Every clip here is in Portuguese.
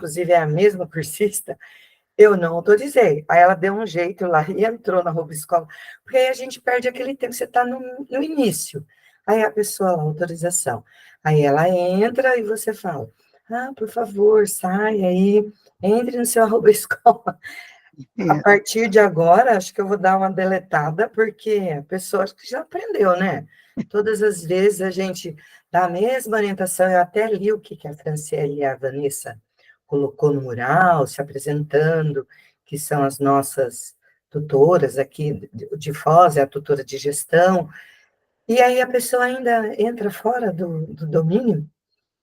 inclusive é a mesma cursista, eu não autorizei. Aí ela deu um jeito lá e entrou na roupa escola, porque aí a gente perde aquele tempo, você está no início. Aí a pessoa lá, autorização. Aí ela entra e você fala, por favor, sai aí, entre no seu arroba escola. A partir de agora, acho que eu vou dar uma deletada, porque a pessoa acho que já aprendeu, né? Todas as vezes a gente dá a mesma orientação, eu até li o que a Franciele e a Vanessa colocou no mural, se apresentando, que são as nossas tutoras aqui de Foz, é a tutora de gestão, e aí a pessoa ainda entra fora do domínio.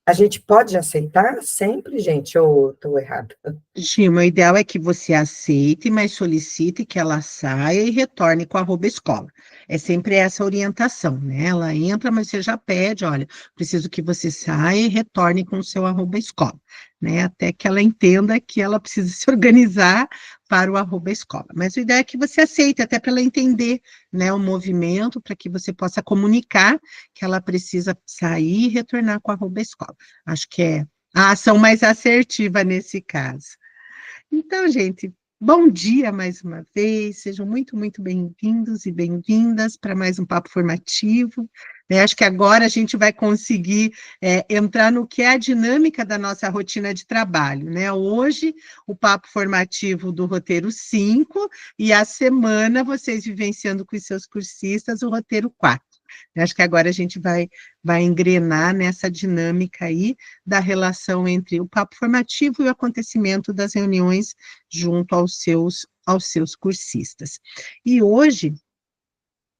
A gente pode aceitar sempre, gente, ou estou errada? Gima, o ideal é que você aceite, mas solicite que ela saia e retorne com a arroba escola. É sempre essa orientação, né? Ela entra, mas você já pede, olha, preciso que você saia e retorne com o seu arroba escola, né? Até que ela entenda que ela precisa se organizar para o arroba escola. Mas o ideal é que você aceite, até para ela entender, né, o movimento, para que você possa comunicar que ela precisa sair e retornar com a arroba escola. Acho que é a ação mais assertiva nesse caso. Então, gente, bom dia mais uma vez, sejam muito, muito bem-vindos e bem-vindas para mais um papo formativo. Acho que agora a gente vai conseguir entrar no que é a dinâmica da nossa rotina de trabalho, né? Hoje, o papo formativo do roteiro 5 e a semana vocês vivenciando com os seus cursistas o roteiro 4. Acho que agora a gente vai engrenar nessa dinâmica aí da relação entre o papo formativo e o acontecimento das reuniões junto aos seus cursistas. E hoje,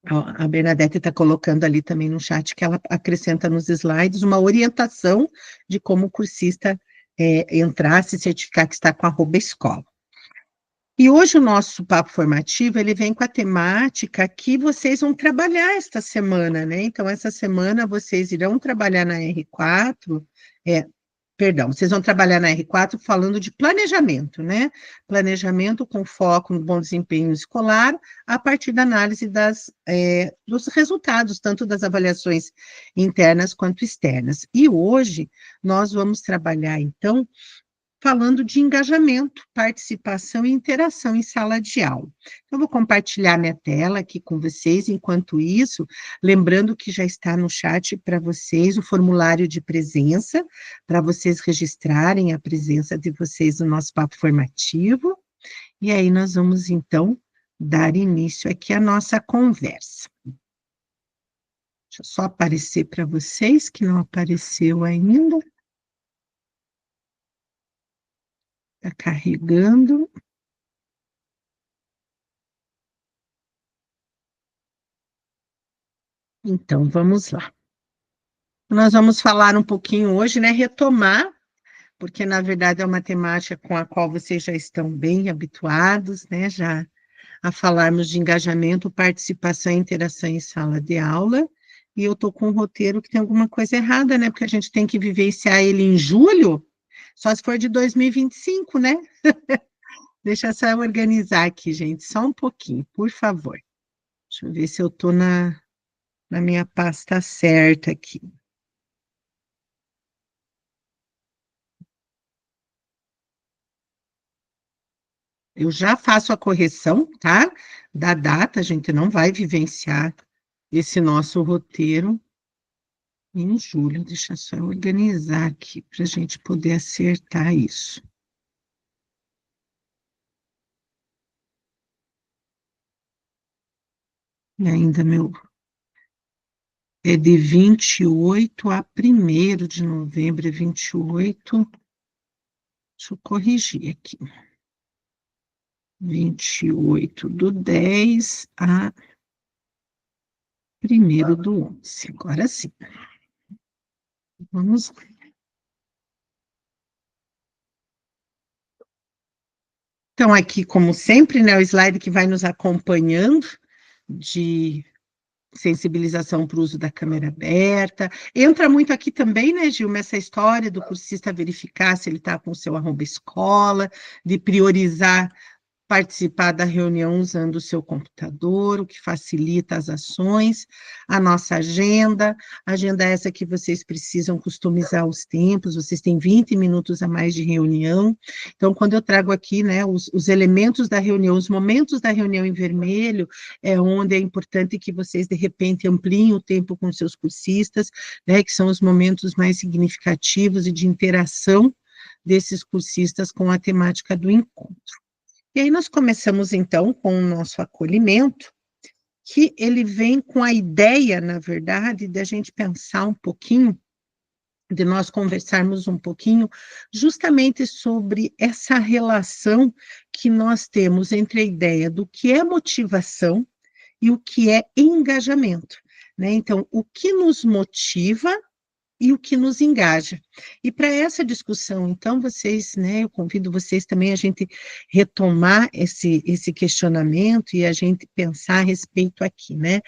a Bernadette está colocando ali também no chat que ela acrescenta nos slides uma orientação de como o cursista entrar, se certificar que está com a arroba escola. E hoje o nosso papo formativo, ele vem com a temática que vocês vão trabalhar esta semana, né? Então, essa semana vocês irão trabalhar na R4, vocês vão trabalhar na R4 falando de planejamento, né? Planejamento com foco no bom desempenho escolar, a partir da análise dos resultados, tanto das avaliações internas quanto externas. E hoje nós vamos trabalhar, então, falando de engajamento, participação e interação em sala de aula. Eu vou compartilhar minha tela aqui com vocês, enquanto isso, lembrando que já está no chat para vocês o formulário de presença, para vocês registrarem a presença de vocês no nosso papo formativo, e aí nós vamos, então, dar início aqui à nossa conversa. Deixa eu só aparecer para vocês, que não apareceu ainda. Está carregando. Então, vamos lá. Nós vamos falar um pouquinho hoje, né, retomar, porque, na verdade, é uma temática com a qual vocês já estão bem habituados, né, já a falarmos de engajamento, participação e interação em sala de aula, e eu estou com um roteiro que tem alguma coisa errada, né, porque a gente tem que vivenciar ele em julho, só se for de 2025, né? Deixa eu só organizar aqui, gente, só um pouquinho, por favor. Deixa eu ver se eu estou na minha pasta certa aqui. Eu já faço a correção, tá? Da data, a gente não vai vivenciar esse nosso roteiro em julho. Deixa eu só organizar aqui para a gente poder acertar isso. E ainda é de 28 a 1º de novembro, é 28. Deixa eu corrigir aqui. 28/10 a 1º/11. Agora sim. Vamos lá. Então, aqui, como sempre, né, o slide que vai nos acompanhando de sensibilização para o uso da câmera aberta. Entra muito aqui também, né, Gilma, essa história do cursista verificar se ele está com o seu arroba escola, de priorizar participar da reunião usando o seu computador, o que facilita as ações, a nossa agenda essa que vocês precisam customizar os tempos, vocês têm 20 minutos a mais de reunião, então, quando eu trago aqui, né, os elementos da reunião, os momentos da reunião em vermelho, é onde é importante que vocês, de repente, ampliem o tempo com seus cursistas, né, que são os momentos mais significativos e de interação desses cursistas com a temática do encontro. E aí nós começamos, então, com o nosso acolhimento, que ele vem com a ideia, na verdade, de a gente pensar um pouquinho, de nós conversarmos um pouquinho, justamente sobre essa relação que nós temos entre a ideia do que é motivação e o que é engajamento, né? Então, o que nos motiva e o que nos engaja. E para essa discussão, então, vocês, né, eu convido vocês também a gente retomar esse questionamento e a gente pensar a respeito aqui, né?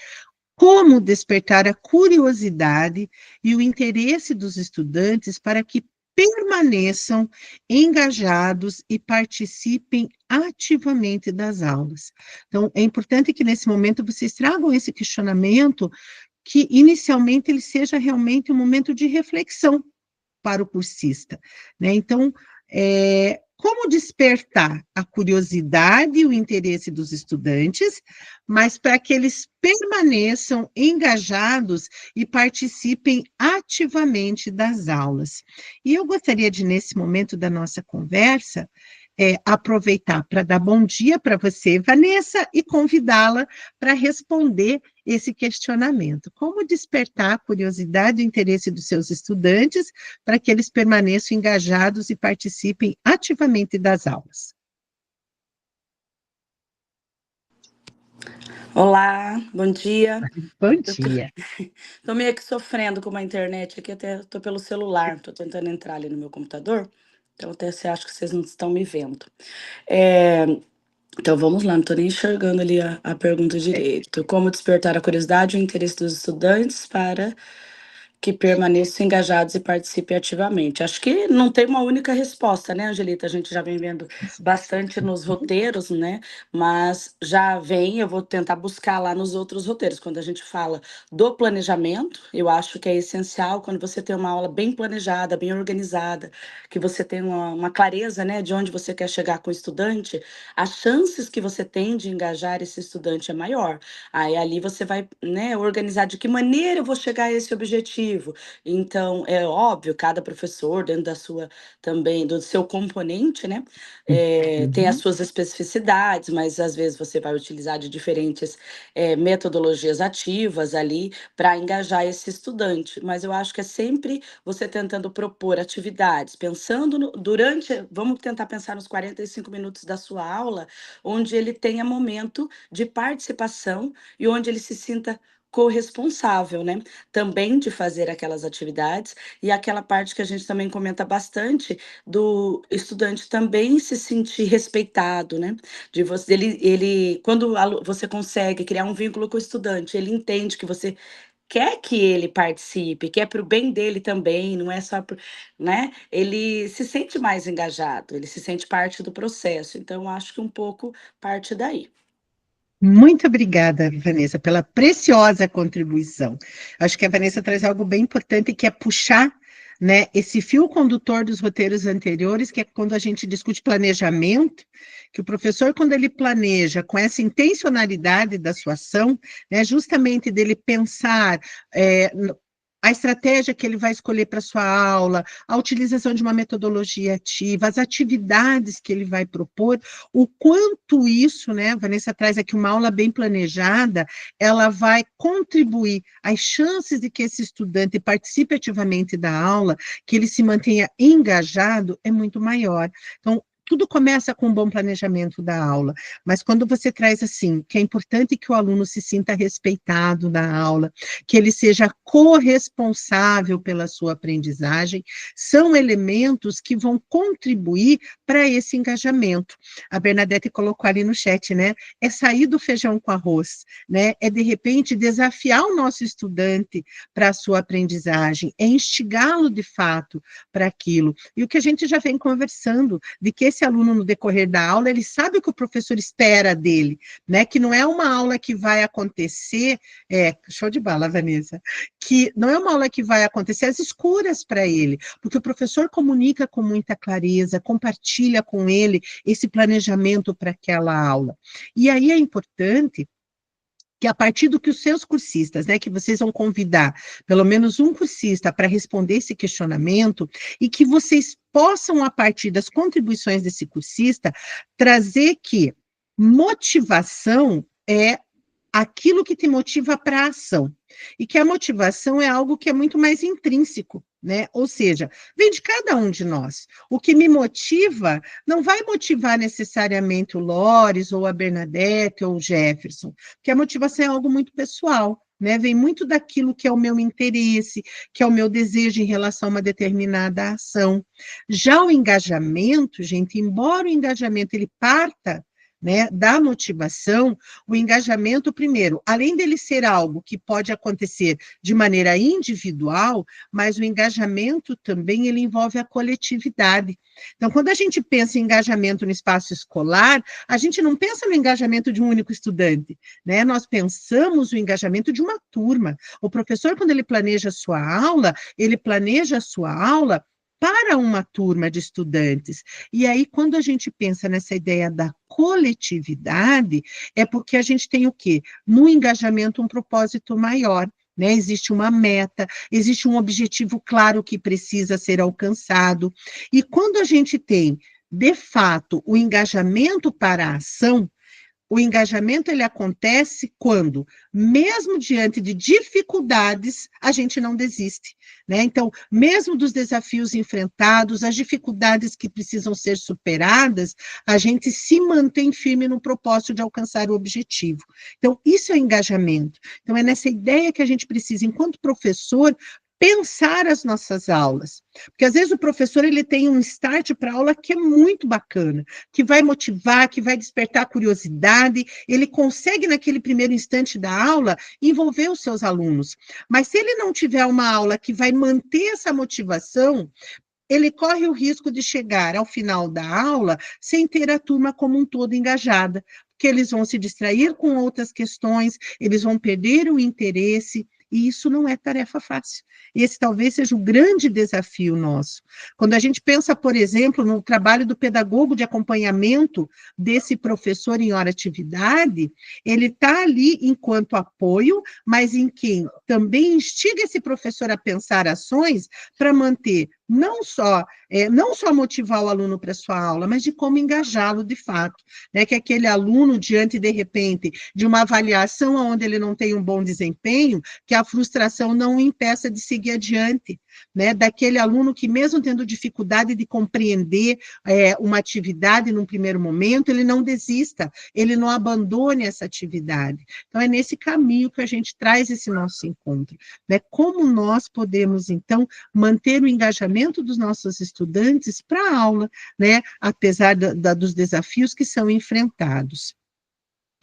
Como despertar a curiosidade e o interesse dos estudantes para que permaneçam engajados e participem ativamente das aulas. Então, é importante que nesse momento vocês tragam esse questionamento que inicialmente ele seja realmente um momento de reflexão para o cursista, né? Então, como despertar a curiosidade e o interesse dos estudantes, mas para que eles permaneçam engajados e participem ativamente das aulas. E eu gostaria de, nesse momento da nossa conversa, aproveitar para dar bom dia para você, Vanessa, e convidá-la para responder esse questionamento. Como despertar a curiosidade e o interesse dos seus estudantes para que eles permaneçam engajados e participem ativamente das aulas? Olá, bom dia. Bom dia. Estou meio que sofrendo com uma internet aqui, até estou pelo celular, estou tentando entrar ali no meu computador, então até você acha que vocês não estão me vendo. Então vamos lá, não estou nem enxergando ali a pergunta direito. Como despertar a curiosidade e o interesse dos estudantes para que permaneçam engajados e participem ativamente? Acho que não tem uma única resposta, né, Angelita? A gente já vem vendo bastante nos roteiros, né? Mas já vem, eu vou tentar buscar lá nos outros roteiros. Quando a gente fala do planejamento, eu acho que é essencial quando você tem uma aula bem planejada, bem organizada, que você tem uma clareza, né, de onde você quer chegar com o estudante, as chances que você tem de engajar esse estudante é maior. Aí ali você vai, né, organizar de que maneira eu vou chegar a esse objetivo. Então, é óbvio, cada professor, dentro da sua também, do seu componente, né, tem as suas especificidades, mas às vezes você vai utilizar de diferentes metodologias ativas ali para engajar esse estudante. Mas eu acho que é sempre você tentando propor atividades, pensando durante, vamos tentar pensar nos 45 minutos da sua aula, onde ele tenha momento de participação e onde ele se sinta corresponsável, né? Também de fazer aquelas atividades e aquela parte que a gente também comenta bastante do estudante também se sentir respeitado, né? De você, ele quando você consegue criar um vínculo com o estudante, ele entende que você quer que ele participe, que é para o bem dele também, não é só né? Ele se sente mais engajado, ele se sente parte do processo. Então, eu acho que um pouco parte daí. Muito obrigada, Vanessa, pela preciosa contribuição. Acho que a Vanessa traz algo bem importante, que é puxar, né, esse fio condutor dos roteiros anteriores, que é quando a gente discute planejamento, que o professor, quando ele planeja com essa intencionalidade da sua ação, né, justamente dele pensar a estratégia que ele vai escolher para sua aula, a utilização de uma metodologia ativa, as atividades que ele vai propor, o quanto isso, né, a Vanessa traz aqui uma aula bem planejada, ela vai contribuir às chances de que esse estudante participe ativamente da aula, que ele se mantenha engajado, é muito maior. Então, tudo começa com um bom planejamento da aula, mas quando você traz assim, que é importante que o aluno se sinta respeitado na aula, que ele seja corresponsável pela sua aprendizagem, são elementos que vão contribuir para esse engajamento. A Bernadette colocou ali no chat, né? É sair do feijão com arroz, né? É, de repente, desafiar o nosso estudante para a sua aprendizagem, é instigá-lo, de fato, para aquilo. E o que a gente já vem conversando, de que esse esse aluno no decorrer da aula, ele sabe o que o professor espera dele, né? Que não é uma aula que vai acontecer, show de bola, Vanessa, que não é uma aula que vai acontecer às escuras para ele, porque o professor comunica com muita clareza, compartilha com ele esse planejamento para aquela aula. E aí é importante que a partir do que os seus cursistas, né, que vocês vão convidar pelo menos um cursista para responder esse questionamento, e que vocês possam, a partir das contribuições desse cursista, trazer que motivação é aquilo que te motiva para a ação, e que a motivação é algo que é muito mais intrínseco, né? Ou seja, vem de cada um de nós. O que me motiva não vai motivar necessariamente o Lores, ou a Bernadette, ou o Jefferson, porque a motivação é algo muito pessoal, né? Vem muito daquilo que é o meu interesse, que é o meu desejo em relação a uma determinada ação. Já o engajamento, gente, embora o engajamento ele parta, né, da motivação, o engajamento, primeiro, além dele ser algo que pode acontecer de maneira individual, mas o engajamento também ele envolve a coletividade. Então, quando a gente pensa em engajamento no espaço escolar, a gente não pensa no engajamento de um único estudante, né? Nós pensamos o engajamento de uma turma. O professor, quando ele planeja a sua aula para uma turma de estudantes. E aí, quando a gente pensa nessa ideia da coletividade, é porque a gente tem o quê? No engajamento, um propósito maior, né? Existe uma meta, existe um objetivo claro que precisa ser alcançado. E quando a gente tem, de fato, o engajamento para a ação, o engajamento ele acontece quando, mesmo diante de dificuldades, a gente não desiste, né? Então, mesmo dos desafios enfrentados, as dificuldades que precisam ser superadas, a gente se mantém firme no propósito de alcançar o objetivo. Então, isso é engajamento. Então, é nessa ideia que a gente precisa, enquanto professor, pensar as nossas aulas, porque às vezes o professor ele tem um start para a aula que é muito bacana, que vai motivar, que vai despertar curiosidade, ele consegue naquele primeiro instante da aula envolver os seus alunos, mas se ele não tiver uma aula que vai manter essa motivação, ele corre o risco de chegar ao final da aula sem ter a turma como um todo engajada, porque eles vão se distrair com outras questões, eles vão perder o interesse, e isso não é tarefa fácil. Esse talvez seja o grande desafio nosso. Quando a gente pensa, por exemplo, no trabalho do pedagogo de acompanhamento desse professor em hora atividade, ele está ali enquanto apoio, mas em quem também instiga esse professor a pensar ações para manter não só motivar o aluno para a sua aula, mas de como engajá-lo de fato, né? Que aquele aluno, diante, de repente, de uma avaliação onde ele não tem um bom desempenho, que a frustração não o impeça de seguir adiante, né? Daquele aluno que, mesmo tendo dificuldade de compreender uma atividade num primeiro momento, ele não desista, ele não abandone essa atividade. Então, é nesse caminho que a gente traz esse nosso encontro, né? Como nós podemos, então, manter o engajamento dos nossos estudantes para a aula, né? Apesar dos desafios que são enfrentados.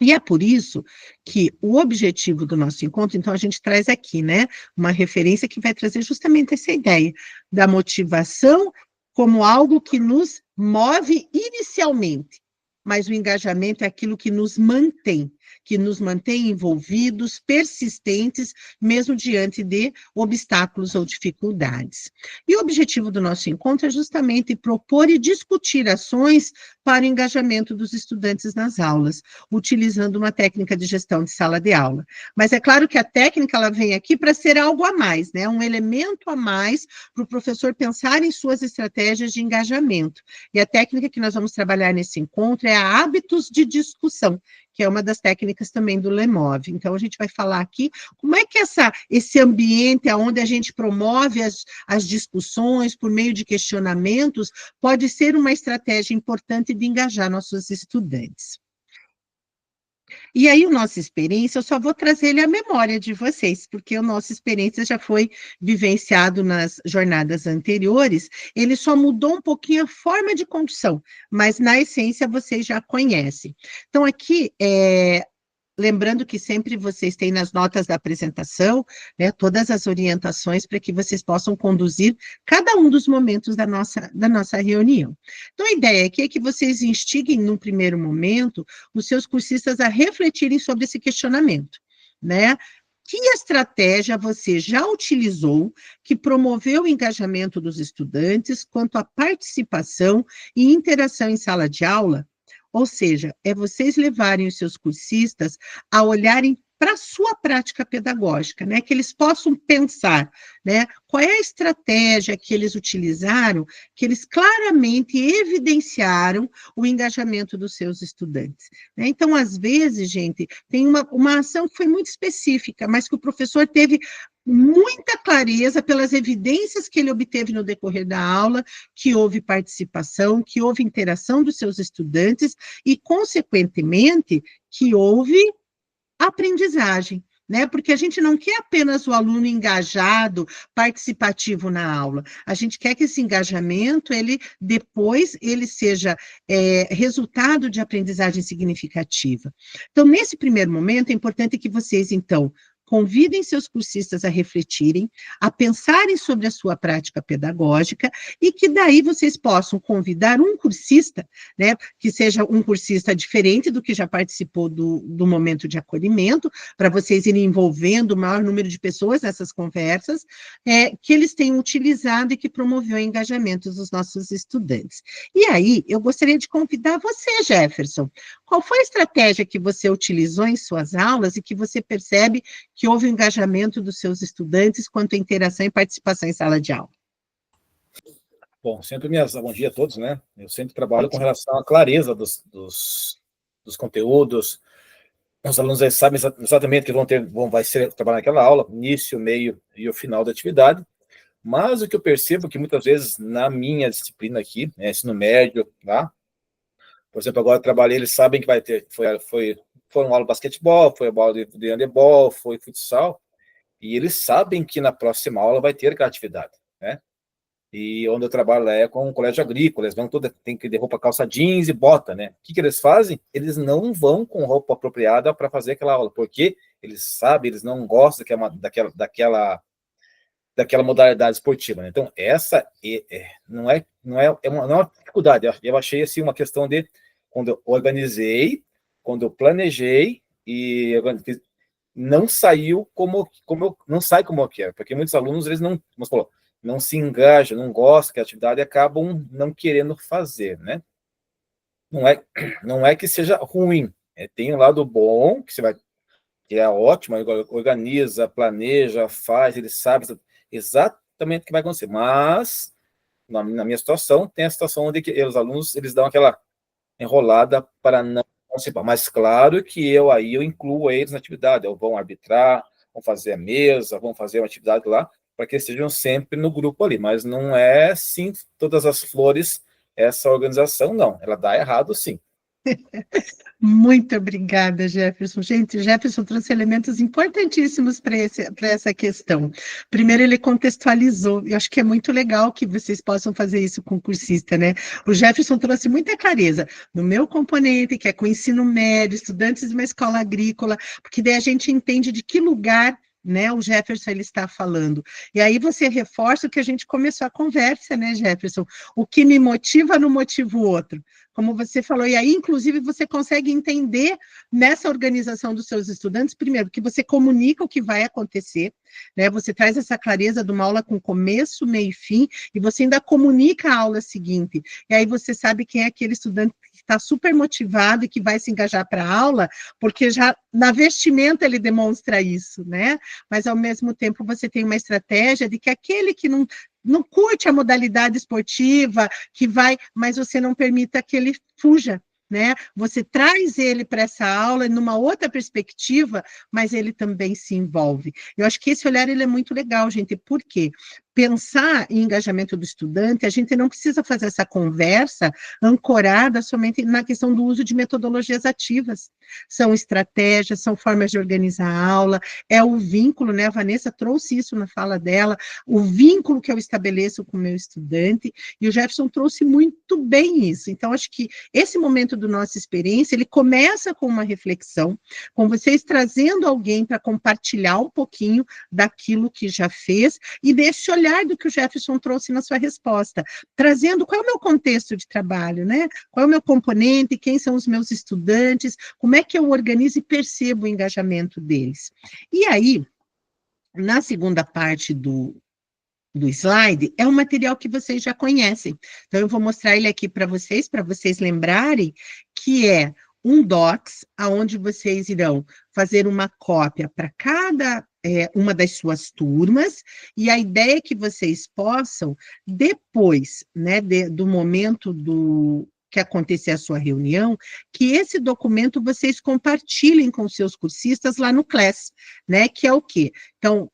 E é por isso que o objetivo do nosso encontro, então a gente traz aqui, né, uma referência que vai trazer justamente essa ideia da motivação como algo que nos move inicialmente, mas o engajamento é aquilo que nos mantém envolvidos, persistentes, mesmo diante de obstáculos ou dificuldades. E o objetivo do nosso encontro é justamente propor e discutir ações para o engajamento dos estudantes nas aulas, utilizando uma técnica de gestão de sala de aula. Mas é claro que a técnica ela vem aqui para ser algo a mais, né? Um elemento a mais para o professor pensar em suas estratégias de engajamento. E a técnica que nós vamos trabalhar nesse encontro é a hábitos de discussão, que é uma das técnicas também do Lemov. Então, a gente vai falar aqui como é que esse ambiente onde a gente promove as discussões por meio de questionamentos pode ser uma estratégia importante de engajar nossos estudantes. E aí, o nossa experiência, eu só vou trazer ele à memória de vocês, porque a nossa experiência já foi vivenciado nas jornadas anteriores, ele só mudou um pouquinho a forma de condução, mas na essência vocês já conhecem. Então, aqui, Lembrando que sempre vocês têm nas notas da apresentação, né, todas as orientações para que vocês possam conduzir cada um dos momentos da nossa reunião. Então, a ideia aqui é que vocês instiguem, num primeiro momento, os seus cursistas a refletirem sobre esse questionamento, né? Que estratégia você já utilizou que promoveu o engajamento dos estudantes quanto à participação e interação em sala de aula? Ou seja, é vocês levarem os seus cursistas a olharem para a sua prática pedagógica, né? Que eles possam pensar, né? Qual é a estratégia que eles utilizaram, que eles claramente evidenciaram o engajamento dos seus estudantes, né? Então, às vezes, gente, tem uma ação que foi muito específica, mas que o professor teve muita clareza pelas evidências que ele obteve no decorrer da aula, que houve participação, que houve interação dos seus estudantes e, consequentemente, que houve aprendizagem, né? Porque a gente não quer apenas o aluno engajado, participativo na aula. A gente quer que esse engajamento, depois, ele seja resultado de aprendizagem significativa. Então, nesse primeiro momento, é importante que vocês, então, convidem seus cursistas a refletirem, a pensarem sobre a sua prática pedagógica e que daí vocês possam convidar um cursista, né, que seja um cursista diferente do que já participou do momento de acolhimento, para vocês irem envolvendo o maior número de pessoas nessas conversas, que eles tenham utilizado e que promoveu o engajamento dos nossos estudantes. E aí, eu gostaria de convidar você, Jefferson. Qual foi a estratégia que você utilizou em suas aulas e que você percebe que houve um engajamento dos seus estudantes quanto à interação e participação em sala de aula? Bom, bom dia a todos, né? Eu sempre trabalho com relação à clareza dos conteúdos. Os alunos aí sabem exatamente que vai ser trabalhar naquela aula, início, meio e o final da atividade. Mas o que eu percebo que muitas vezes na minha disciplina aqui, ensino médio, tá? Por exemplo, agora eu trabalhei, eles sabem que vai ter, foi uma aula de basquetebol, foi uma aula de handebol, foi futsal, e eles sabem que na próxima aula vai ter aquela atividade, né? E onde eu trabalho lá é com um colégio agrícola, eles vão tem que ter roupa, calça jeans e bota, né? O que eles fazem? Eles não vão com roupa apropriada para fazer aquela aula, porque eles sabem, eles não gostam daquela modalidade esportiva, né? Então, essa não é uma dificuldade, eu achei assim uma questão de quando eu organizei, quando eu planejei e não saiu não sai como eu quero, porque muitos alunos, eles não, como você falou, não se engajam, não gostam da atividade e acabam não querendo fazer, né? Não é que seja ruim, tem um lado bom, que é ótimo, organiza, planeja, faz, ele sabe exatamente o que vai acontecer, mas na minha situação, tem a situação onde os alunos, eles dão aquela enrolada para não participar. Mas claro que eu incluo eles na atividade, vão arbitrar, vão fazer a mesa, vão fazer uma atividade lá, para que estejam sempre no grupo ali. Mas não é, sim, todas as flores, essa organização, não. Ela dá errado, sim. Muito obrigada, Jefferson. Gente, o Jefferson trouxe elementos importantíssimos para essa questão. Primeiro, ele contextualizou, eu acho que é muito legal que vocês possam fazer isso com o cursista, né? O Jefferson trouxe muita clareza no meu componente, que é com ensino médio, estudantes de uma escola agrícola, porque daí a gente entende de que lugar, né, o Jefferson ele está falando. E aí você reforça o que a gente começou a conversa, né, Jefferson? O que me motiva não motiva o outro. Como você falou, e aí, inclusive, você consegue entender nessa organização dos seus estudantes, primeiro, que você comunica o que vai acontecer, né? Você traz essa clareza de uma aula com começo, meio e fim, e você ainda comunica a aula seguinte. E aí você sabe quem é aquele estudante que está super motivado e que vai se engajar para a aula, porque já na vestimenta ele demonstra isso, né? Mas, ao mesmo tempo, você tem uma estratégia de que aquele que não curte a modalidade esportiva, mas você não permita que ele fuja, né? Você traz ele para essa aula numa outra perspectiva, mas ele também se envolve. Eu acho que esse olhar ele é muito legal, gente. Por quê? pensar em engajamento do estudante, a gente não precisa fazer essa conversa ancorada somente na questão do uso de metodologias ativas. São estratégias, são formas de organizar a aula, é o vínculo, né? A Vanessa trouxe isso na fala dela, o vínculo que eu estabeleço com o meu estudante, e o Jefferson trouxe muito bem isso. Então, acho que esse momento do Nossa Experiência, ele começa com uma reflexão, com vocês trazendo alguém para compartilhar um pouquinho daquilo que já fez, e desse olhar do que o Jefferson trouxe na sua resposta, trazendo qual é o meu contexto de trabalho, né? Qual é o meu componente, quem são os meus estudantes, como é que eu organizo e percebo o engajamento deles. E aí, na segunda parte do slide, é um material que vocês já conhecem. Então, eu vou mostrar ele aqui para vocês lembrarem que é um docs, onde vocês irão fazer uma cópia para cada uma das suas turmas, e a ideia é que vocês possam, depois, né, do momento que acontecer a sua reunião, que esse documento vocês compartilhem com seus cursistas lá no Class, né, que é o quê? Então,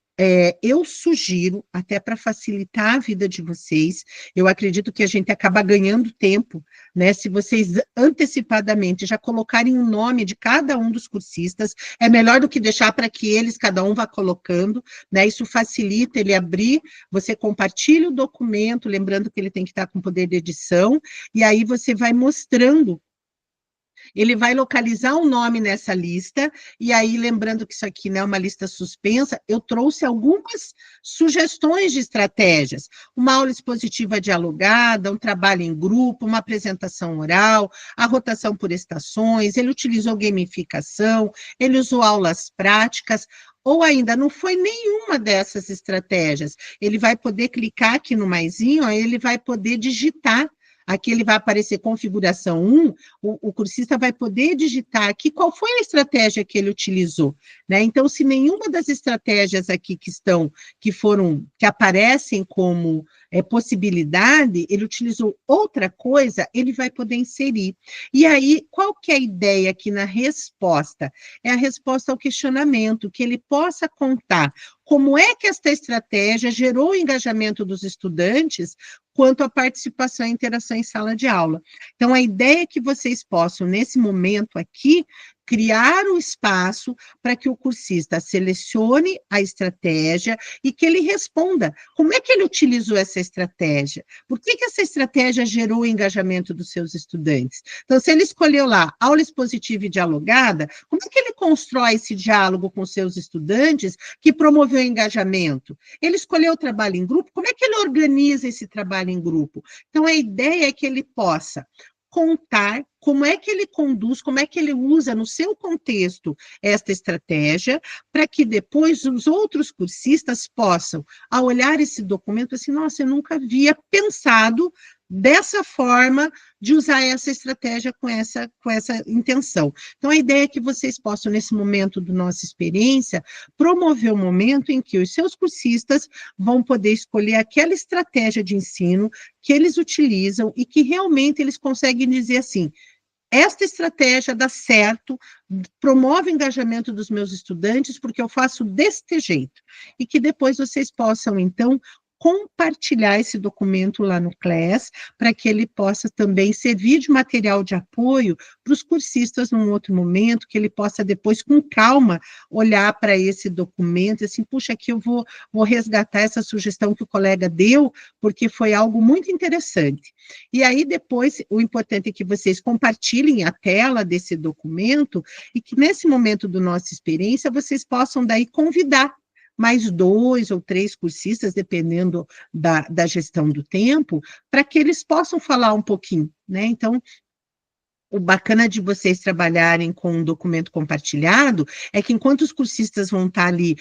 eu sugiro, até para facilitar a vida de vocês, eu acredito que a gente acaba ganhando tempo, né? Se vocês antecipadamente já colocarem o nome de cada um dos cursistas, é melhor do que deixar para que eles, cada um vá colocando, né? Isso facilita ele abrir, você compartilha o documento, lembrando que ele tem que estar com poder de edição, e aí você vai mostrando. Ele vai localizar o nome nessa lista, e aí, lembrando que isso aqui não é uma lista suspensa, eu trouxe algumas sugestões de estratégias. Uma aula expositiva dialogada, um trabalho em grupo, uma apresentação oral, a rotação por estações, ele utilizou gamificação, ele usou aulas práticas, ou ainda não foi nenhuma dessas estratégias. Ele vai poder clicar aqui no maisinho, aí ele vai poder digitar. Aqui ele vai aparecer configuração 1, o cursista vai poder digitar aqui qual foi a estratégia que ele utilizou, né? Então, se nenhuma das estratégias aqui que aparecem como possibilidade, ele utilizou outra coisa, ele vai poder inserir. E aí, qual que é a ideia aqui na resposta? É a resposta ao questionamento, que ele possa contar como é que esta estratégia gerou o engajamento dos estudantes quanto à participação e interação em sala de aula. Então, a ideia é que vocês possam, nesse momento aqui, criar um espaço para que o cursista selecione a estratégia e que ele responda como é que ele utilizou essa estratégia, por que essa estratégia gerou o engajamento dos seus estudantes. Então, se ele escolheu lá aula expositiva e dialogada, como é que ele constrói esse diálogo com seus estudantes que promoveu o engajamento? Ele escolheu o trabalho em grupo, como é que ele organiza esse trabalho em grupo? Então, a ideia é que ele possa contar como é que ele conduz, como é que ele usa no seu contexto esta estratégia, para que depois os outros cursistas possam, ao olhar esse documento, assim, nossa, eu nunca havia pensado dessa forma de usar essa estratégia com essa intenção. Então, a ideia é que vocês possam, nesse momento da nossa experiência, promover um momento em que os seus cursistas vão poder escolher aquela estratégia de ensino que eles utilizam e que realmente eles conseguem dizer assim, esta estratégia dá certo, promove o engajamento dos meus estudantes, porque eu faço deste jeito. E que depois vocês possam, então, compartilhar esse documento lá no Class, para que ele possa também servir de material de apoio para os cursistas num outro momento, que ele possa depois, com calma, olhar para esse documento e assim, puxa, aqui eu vou resgatar essa sugestão que o colega deu, porque foi algo muito interessante. E aí, depois, o importante é que vocês compartilhem a tela desse documento e que, nesse momento da nossa experiência, vocês possam daí convidar mais 2 ou 3 cursistas, dependendo da gestão do tempo, para que eles possam falar um pouquinho, né? Então, o bacana de vocês trabalharem com um documento compartilhado é que enquanto os cursistas vão estar ali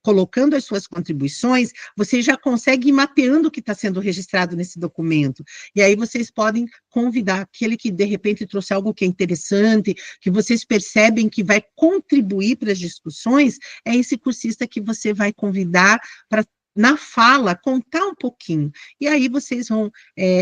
colocando as suas contribuições, vocês já conseguem ir mapeando o que está sendo registrado nesse documento. E aí vocês podem convidar aquele que, de repente, trouxe algo que é interessante, que vocês percebem que vai contribuir para as discussões, é esse cursista que você vai convidar para na fala, contar um pouquinho. E aí vocês vão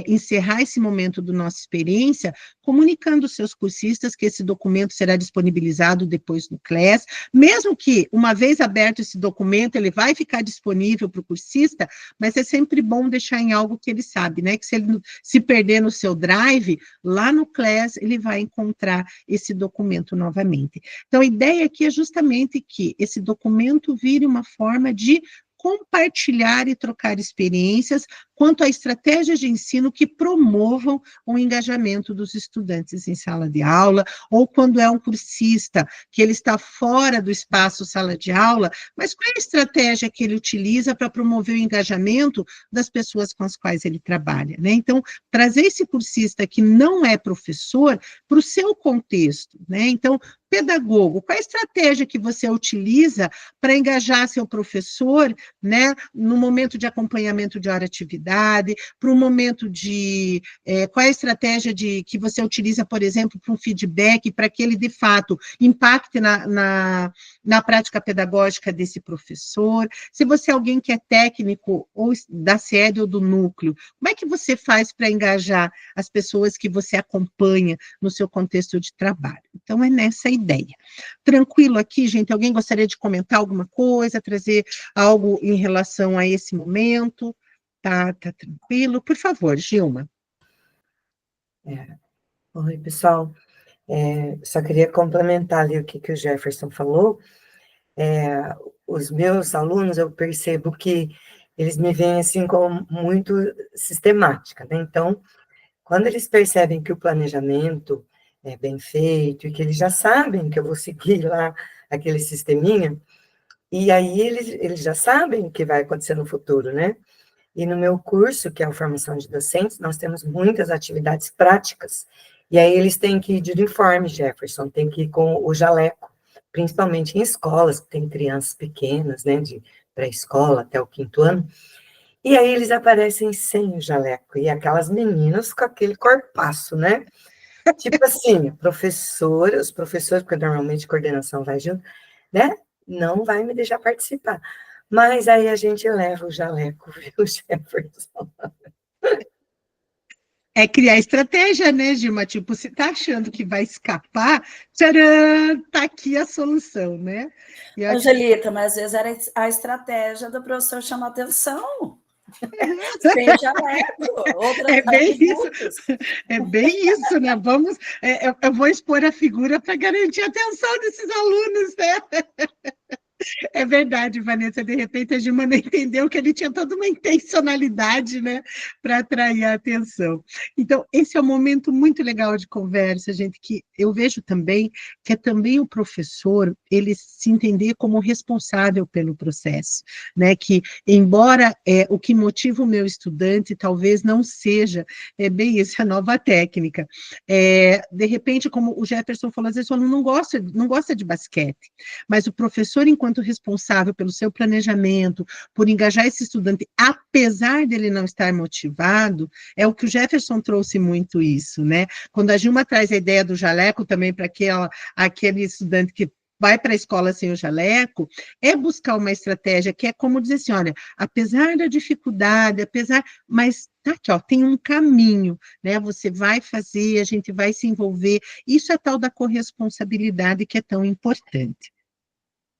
encerrar esse momento da nossa experiência comunicando aos seus cursistas que esse documento será disponibilizado depois no CLES, mesmo que, uma vez aberto esse documento, ele vai ficar disponível para o cursista, mas é sempre bom deixar em algo que ele sabe, né? Que se ele se perder no seu drive, lá no CLES ele vai encontrar esse documento novamente. Então, a ideia aqui é justamente que esse documento vire uma forma de compartilhar e trocar experiências quanto a estratégias de ensino que promovam o engajamento dos estudantes em sala de aula, ou quando é um cursista que ele está fora do espaço sala de aula, mas qual é a estratégia que ele utiliza para promover o engajamento das pessoas com as quais ele trabalha, né? Então, trazer esse cursista que não é professor para o seu contexto, né? Então, pedagogo, qual é a estratégia que você utiliza para engajar seu professor, né, no momento de acompanhamento de hora-atividade, para o momento de... qual é a estratégia que você utiliza, por exemplo, para um feedback, para que ele, de fato, impacte na prática pedagógica desse professor? Se você é alguém que é técnico, ou da sede ou do núcleo, como é que você faz para engajar as pessoas que você acompanha no seu contexto de trabalho? Então, é nessa ideia. Tranquilo aqui, gente? Alguém gostaria de comentar alguma coisa, trazer algo em relação a esse momento? Tá tranquilo? Por favor, Gilma. Oi, pessoal. Só queria complementar ali o que o Jefferson falou. Os meus alunos, eu percebo que eles me veem assim como muito sistemática, né? Então, quando eles percebem que o planejamento é bem feito, e que eles já sabem que eu vou seguir lá aquele sisteminha, e aí eles já sabem o que vai acontecer no futuro, né? E no meu curso, que é a formação de docentes, nós temos muitas atividades práticas, e aí eles têm que ir de uniforme, Jefferson, tem que ir com o jaleco, principalmente em escolas, que tem crianças pequenas, né, de pré-escola até o 5º ano, e aí eles aparecem sem o jaleco, e aquelas meninas com aquele corpaço, né? Tipo assim, os professores, porque normalmente coordenação vai junto, né? Não vai me deixar participar. Mas aí a gente leva o jaleco, viu, Jefferson? É criar estratégia, né, Gilma? Tipo, se tá achando que vai escapar, tcharam, tá aqui a solução, né? Angelita, mas às vezes era a estratégia do professor chamar atenção. Sem jaleco, é bem isso. É bem isso, né? Eu vou expor a figura para garantir a atenção desses alunos, né? É verdade, Vanessa, de repente a Gilma não entendeu que ele tinha toda uma intencionalidade, né, para atrair a atenção. Então, esse é um momento muito legal de conversa, gente, que eu vejo também, que é também o professor, ele se entender como responsável pelo processo, né, que embora o que motiva o meu estudante talvez não seja bem isso, a nova técnica. De repente, como o Jefferson falou, às vezes o aluno não gosta de basquete, mas o professor, enquanto responsável pelo seu planejamento, por engajar esse estudante, apesar dele não estar motivado, é o que o Jefferson trouxe muito isso, né? Quando a Gilma traz a ideia do jaleco também para aquele estudante que vai para a escola sem o jaleco, é buscar uma estratégia que é como dizer assim, olha, apesar da dificuldade, mas tá aqui, ó, tem um caminho, né? Você vai fazer, a gente vai se envolver. Isso é tal da corresponsabilidade que é tão importante.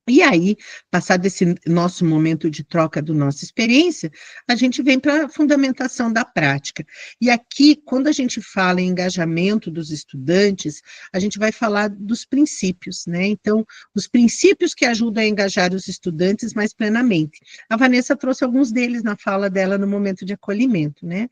E aí, passado esse nosso momento de troca da nossa experiência, a gente vem para a fundamentação da prática. E aqui, quando a gente fala em engajamento dos estudantes, a gente vai falar dos princípios, né? Então, os princípios que ajudam a engajar os estudantes mais plenamente. A Vanessa trouxe alguns deles na fala dela no momento de acolhimento, né?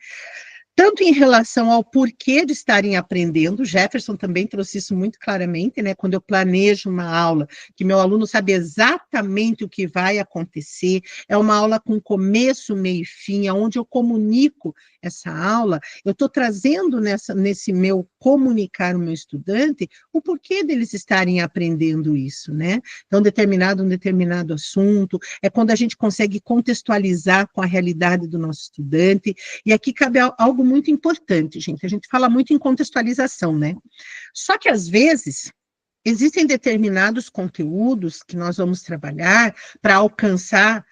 Tanto em relação ao porquê de estarem aprendendo, Jefferson também trouxe isso muito claramente, né? Quando eu planejo uma aula, que meu aluno sabe exatamente o que vai acontecer, é uma aula com começo, meio e fim, onde eu comunico essa aula, eu estou trazendo nesse meu comunicar o meu estudante o porquê deles estarem aprendendo isso, né? Então, um determinado assunto, é quando a gente consegue contextualizar com a realidade do nosso estudante, e aqui cabe algo muito importante, gente, a gente fala muito em contextualização, né? Só que, às vezes, existem determinados conteúdos que nós vamos trabalhar para alcançar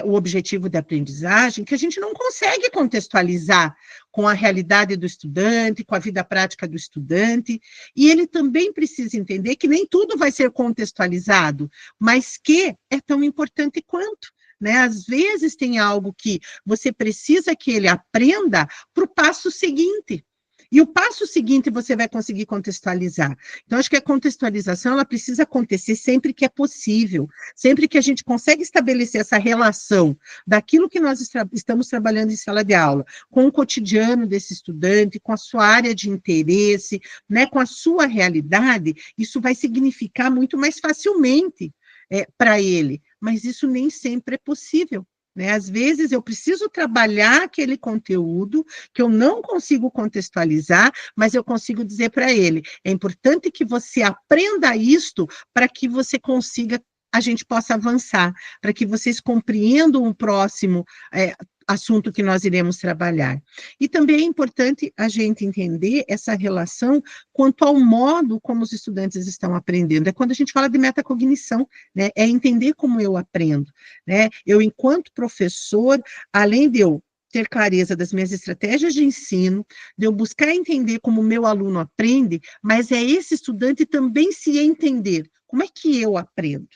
o objetivo da aprendizagem, que a gente não consegue contextualizar com a realidade do estudante, com a vida prática do estudante, e ele também precisa entender que nem tudo vai ser contextualizado, mas que é tão importante quanto. Né? Às vezes tem algo que você precisa que ele aprenda para o passo seguinte. E o passo seguinte você vai conseguir contextualizar. Então, acho que a contextualização ela precisa acontecer sempre que é possível, sempre que a gente consegue estabelecer essa relação daquilo que nós estamos trabalhando em sala de aula, com o cotidiano desse estudante, com a sua área de interesse, né, com a sua realidade, isso vai significar muito mais facilmente para ele, mas isso nem sempre é possível. Né? Às vezes eu preciso trabalhar aquele conteúdo que eu não consigo contextualizar, mas eu consigo dizer para ele, é importante que você aprenda isto para que você consiga, a gente possa avançar, para que vocês compreendam o próximo assunto que nós iremos trabalhar. E também é importante a gente entender essa relação quanto ao modo como os estudantes estão aprendendo. É quando a gente fala de metacognição, né? É entender como eu aprendo, né? Eu, enquanto professor, além de eu ter clareza das minhas estratégias de ensino, de eu buscar entender como o meu aluno aprende, mas é esse estudante também se entender. Como é que eu aprendo?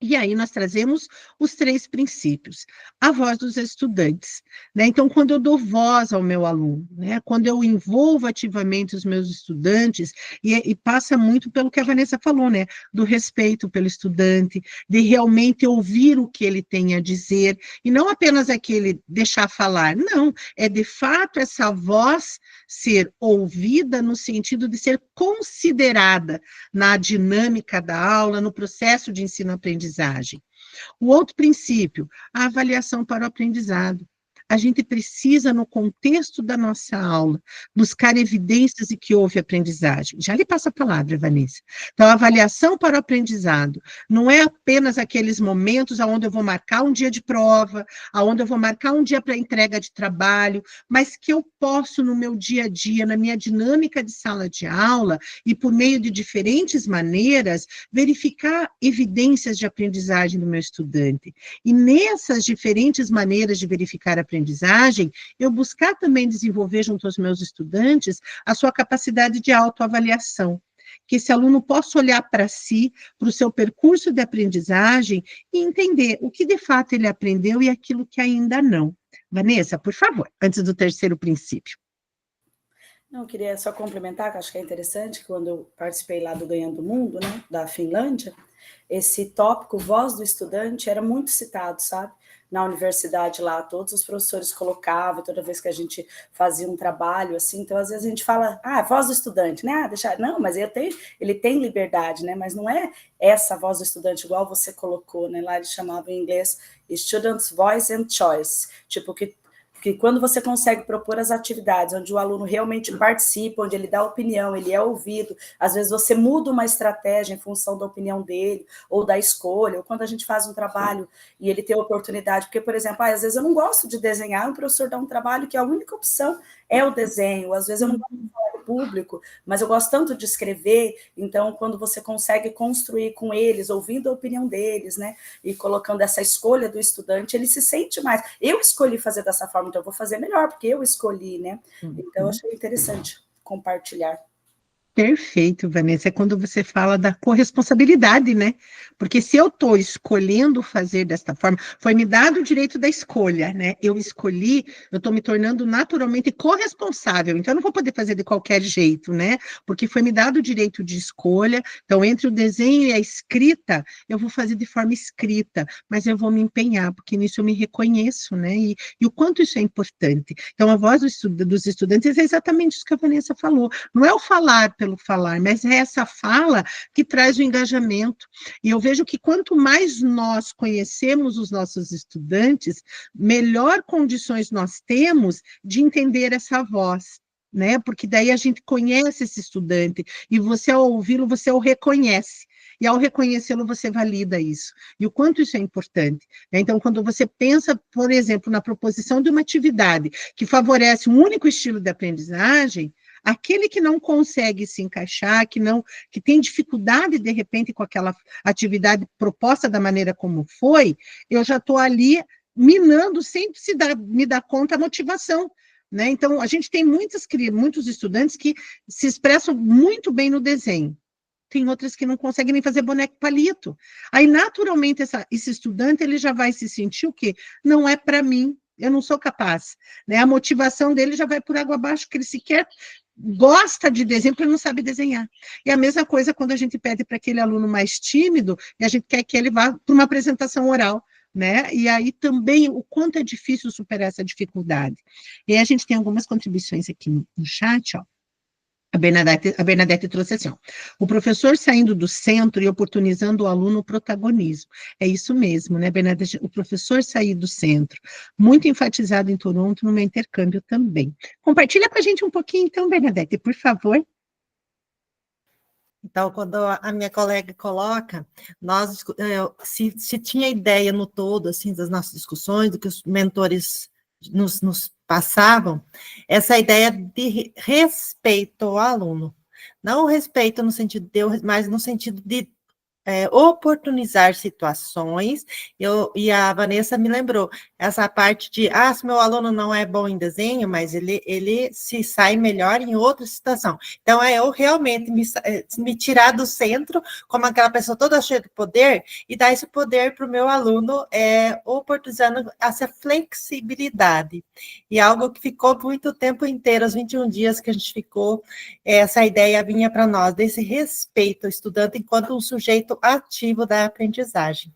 E aí nós trazemos os 3 princípios. A voz dos estudantes, né? Então, quando eu dou voz ao meu aluno, né? Quando eu envolvo ativamente os meus estudantes, e passa muito pelo que a Vanessa falou, né? Do respeito pelo estudante, de realmente ouvir o que ele tem a dizer, e não apenas aquele deixar falar, não, é de fato essa voz ser ouvida no sentido de ser considerada na dinâmica da aula, no processo de ensino-aprendizagem. O outro princípio, a avaliação para o aprendizado. A gente precisa, no contexto da nossa aula, buscar evidências de que houve aprendizagem. Já lhe passo a palavra, Vanessa. Então, a avaliação para o aprendizado não é apenas aqueles momentos onde eu vou marcar um dia de prova, onde eu vou marcar um dia para entrega de trabalho, mas que eu posso, no meu dia a dia, na minha dinâmica de sala de aula, e por meio de diferentes maneiras, verificar evidências de aprendizagem do meu estudante. E nessas diferentes maneiras de verificar a aprendizagem, eu buscar também desenvolver junto aos meus estudantes a sua capacidade de autoavaliação, que esse aluno possa olhar para si, para o seu percurso de aprendizagem e entender o que de fato ele aprendeu e aquilo que ainda não. Vanessa, por favor, antes do 3º princípio. Não, eu queria só complementar, que acho que é interessante, quando eu participei lá do Ganhando o Mundo, né, da Finlândia, esse tópico, voz do estudante, era muito citado, sabe? Na universidade lá, todos os professores colocavam, toda vez que a gente fazia um trabalho, assim, então às vezes a gente fala, voz do estudante, né, não, mas ele tem liberdade, né, mas não é essa voz do estudante, igual você colocou, né, lá eles chamavam em inglês Student's Voice and Choice, tipo, que quando você consegue propor as atividades onde o aluno realmente participa, onde ele dá opinião, ele é ouvido, às vezes você muda uma estratégia em função da opinião dele, ou da escolha, ou quando a gente faz um trabalho e ele tem a oportunidade, porque, por exemplo, às vezes eu não gosto de desenhar, o professor dá um trabalho que a única opção é o desenho, às vezes eu não gosto de falar em público, mas eu gosto tanto de escrever, então quando você consegue construir com eles, ouvindo a opinião deles, né, e colocando essa escolha do estudante, ele se sente mais, eu escolhi fazer dessa forma, então eu vou fazer melhor, porque eu escolhi, né, então eu achei interessante compartilhar. Perfeito, Vanessa, é quando você fala da corresponsabilidade, né? Porque se eu estou escolhendo fazer desta forma, foi me dado o direito da escolha, né? Eu escolhi, eu estou me tornando naturalmente corresponsável, então eu não vou poder fazer de qualquer jeito, né? Porque foi me dado o direito de escolha, então entre o desenho e a escrita, eu vou fazer de forma escrita, mas eu vou me empenhar, porque nisso eu me reconheço, né? E o quanto isso é importante. Então a voz dos estudantes é exatamente isso que a Vanessa falou, não é o falar pelo falar, mas é essa fala que traz o engajamento. E eu vejo que quanto mais nós conhecemos os nossos estudantes, melhor condições nós temos de entender essa voz, né? Porque daí a gente conhece esse estudante, e você, ao ouvi-lo, você o reconhece. E ao reconhecê-lo, você valida isso. E o quanto isso é importante. Então, quando você pensa, por exemplo, na proposição de uma atividade que favorece um único estilo de aprendizagem, Aquele que não consegue se encaixar, que tem dificuldade, de repente, com aquela atividade proposta da maneira como foi, eu já estou ali minando, sem me dar conta, a motivação. Né? Então, a gente tem muitos estudantes que se expressam muito bem no desenho. Tem outras que não conseguem nem fazer boneco palito. Aí, naturalmente, esse estudante ele já vai se sentir o quê? Não é para mim, eu não sou capaz. Né? A motivação dele já vai por água abaixo, porque ele sequer gosta de desenho, porque ele não sabe desenhar. E a mesma coisa quando a gente pede para aquele aluno mais tímido, e a gente quer que ele vá para uma apresentação oral. Né? E aí também o quanto é difícil superar essa dificuldade. E aí a gente tem algumas contribuições aqui no chat, ó. A Bernadette trouxe assim, ó, o professor saindo do centro e oportunizando o aluno o protagonismo. É isso mesmo, né, Bernadette? O professor sair do centro, muito enfatizado em Toronto, no meu intercâmbio também. Compartilha com a gente um pouquinho, então, Bernadette, por favor. Então, quando a minha colega coloca, se tinha ideia no todo, assim, das nossas discussões, do que os mentores nos passavam, essa ideia de respeito ao aluno. Não o respeito no sentido de mas no sentido de oportunizar situações, e a Vanessa me lembrou, essa parte de, se meu aluno não é bom em desenho, mas ele se sai melhor em outra situação. Então, eu realmente me tirar do centro, como aquela pessoa toda cheia de poder, e dar esse poder para o meu aluno, oportunizando essa flexibilidade. E algo que ficou muito tempo inteiro, os 21 dias que a gente ficou, essa ideia vinha para nós, desse respeito ao estudante enquanto um sujeito ativo da aprendizagem.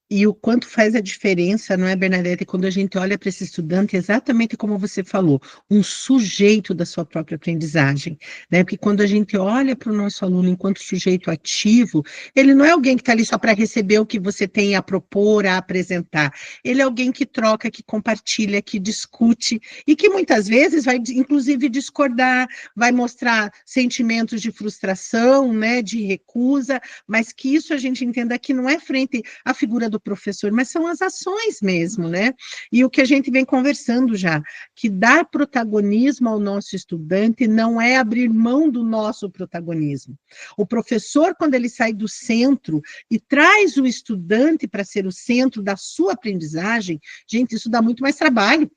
E o quanto faz a diferença, não é, Bernadette, quando a gente olha para esse estudante, exatamente como você falou, um sujeito da sua própria aprendizagem, né? Porque quando a gente olha para o nosso aluno enquanto sujeito ativo, ele não é alguém que está ali só para receber o que você tem a propor, a apresentar. Ele é alguém que troca, que compartilha, que discute, e que muitas vezes vai, inclusive, discordar, vai mostrar sentimentos de frustração, né, de recusa, mas que isso a gente entenda que não é frente à figura do professor, mas são as ações mesmo, né? E o que a gente vem conversando já, que dar protagonismo ao nosso estudante não é abrir mão do nosso protagonismo. O professor, quando ele sai do centro e traz o estudante para ser o centro da sua aprendizagem, gente, isso dá muito mais trabalho.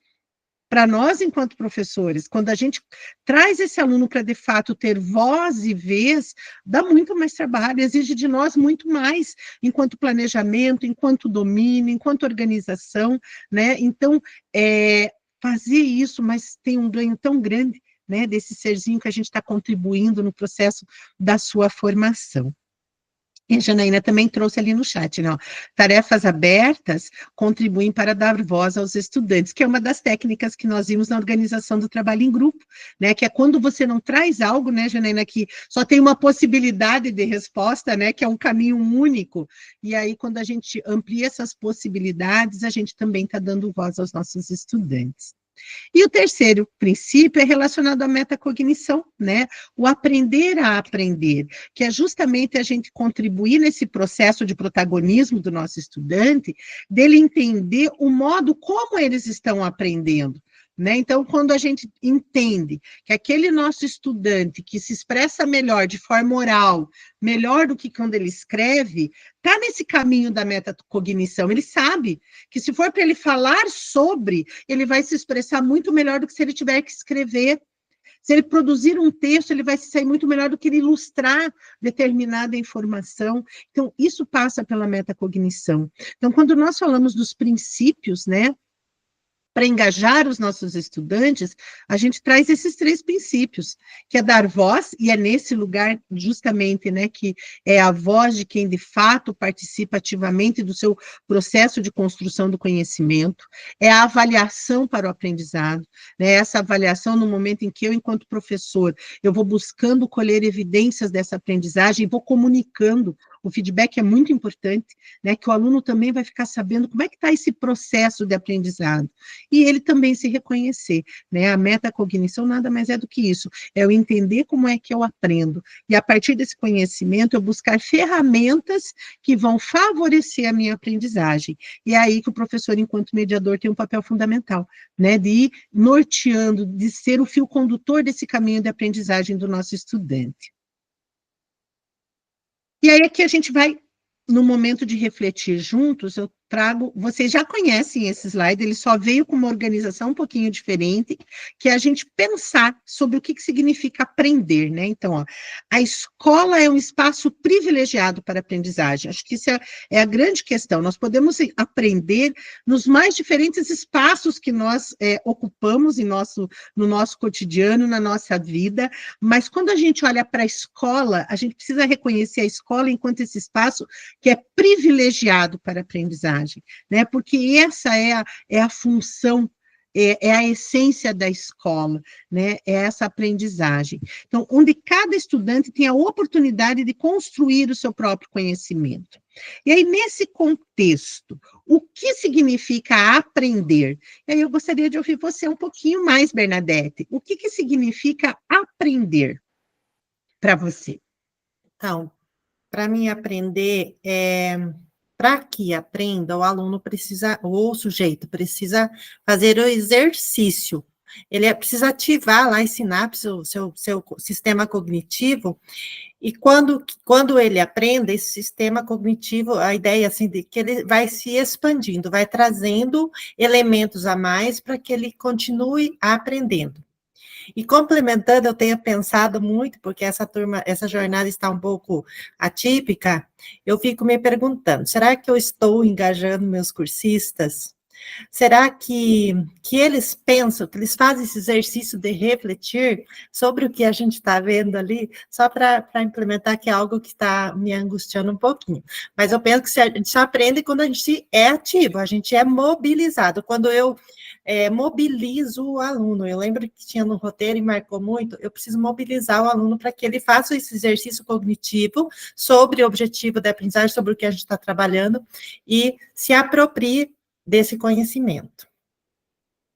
Para nós, enquanto professores, quando a gente traz esse aluno para, de fato, ter voz e vez, dá muito mais trabalho, exige de nós muito mais, enquanto planejamento, enquanto domínio, enquanto organização, né? Então, fazer isso, mas tem um ganho tão grande, né, desse serzinho que a gente está contribuindo no processo da sua formação. E a Janaína também trouxe ali no chat, né? Tarefas abertas contribuem para dar voz aos estudantes, que é uma das técnicas que nós vimos na organização do trabalho em grupo, né? Que é quando você não traz algo, né, Janaína, que só tem uma possibilidade de resposta, né? Que é um caminho único. E aí, quando a gente amplia essas possibilidades, a gente também está dando voz aos nossos estudantes. E o terceiro princípio é relacionado à metacognição, né? O aprender a aprender, que é justamente a gente contribuir nesse processo de protagonismo do nosso estudante, dele entender o modo como eles estão aprendendo. Né? Então, quando a gente entende que aquele nosso estudante que se expressa melhor de forma oral, melhor do que quando ele escreve, está nesse caminho da metacognição. Ele sabe que se for para ele falar sobre, ele vai se expressar muito melhor do que se ele tiver que escrever. Se ele produzir um texto, ele vai se sair muito melhor do que ele ilustrar determinada informação. Então, isso passa pela metacognição. Então, quando nós falamos dos princípios, né, para engajar os nossos estudantes, a gente traz esses 3 princípios, que é dar voz, e é nesse lugar justamente, né, que é a voz de quem de fato participa ativamente do seu processo de construção do conhecimento, é a avaliação para o aprendizado, né, essa avaliação no momento em que eu, enquanto professor, eu vou buscando colher evidências dessa aprendizagem e vou comunicando O feedback é muito importante, né? Que o aluno também vai ficar sabendo como é que está esse processo de aprendizado. E ele também se reconhecer, né? A metacognição nada mais é do que isso, é eu entender como é que eu aprendo. E a partir desse conhecimento, eu buscar ferramentas que vão favorecer a minha aprendizagem. E é aí que o professor, enquanto mediador, tem um papel fundamental, né? De ir norteando, de ser o fio condutor desse caminho de aprendizagem do nosso estudante. E aí aqui a gente vai, no momento de refletir juntos, eu trago, vocês já conhecem esse slide, ele só veio com uma organização um pouquinho diferente, que é a gente pensar sobre o que significa aprender, né? Então, ó, a escola é um espaço privilegiado para a aprendizagem, acho que isso é a grande questão, nós podemos aprender nos mais diferentes espaços que nós ocupamos no nosso cotidiano, na nossa vida, mas quando a gente olha para a escola, a gente precisa reconhecer a escola enquanto esse espaço que é privilegiado para a aprendizagem, né? Porque essa é a função, é a essência da escola, né? É essa aprendizagem. Então, onde cada estudante tem a oportunidade de construir o seu próprio conhecimento. E aí, nesse contexto, o que significa aprender? E aí eu gostaria de ouvir você um pouquinho mais, Bernadette. O que significa aprender para você? Então, para mim aprender, para que aprenda, o aluno precisa, ou o sujeito precisa fazer o exercício. Ele precisa ativar lá as sinapses, o seu sistema cognitivo, e quando ele aprende, esse sistema cognitivo, a ideia assim, de que ele vai se expandindo, vai trazendo elementos a mais para que ele continue aprendendo. E complementando, eu tenho pensado muito, porque essa jornada está um pouco atípica, eu fico me perguntando, será que eu estou engajando meus cursistas? Será que eles pensam, que eles fazem esse exercício de refletir sobre o que a gente está vendo ali, só para implementar, que é algo que está me angustiando um pouquinho. Mas eu penso que a gente só aprende quando a gente é ativo, a gente é mobilizado. Quando eu mobilizo o aluno, eu lembro que tinha no roteiro e marcou muito, eu preciso mobilizar o aluno para que ele faça esse exercício cognitivo sobre o objetivo da aprendizagem, sobre o que a gente está trabalhando, e se aproprie desse conhecimento.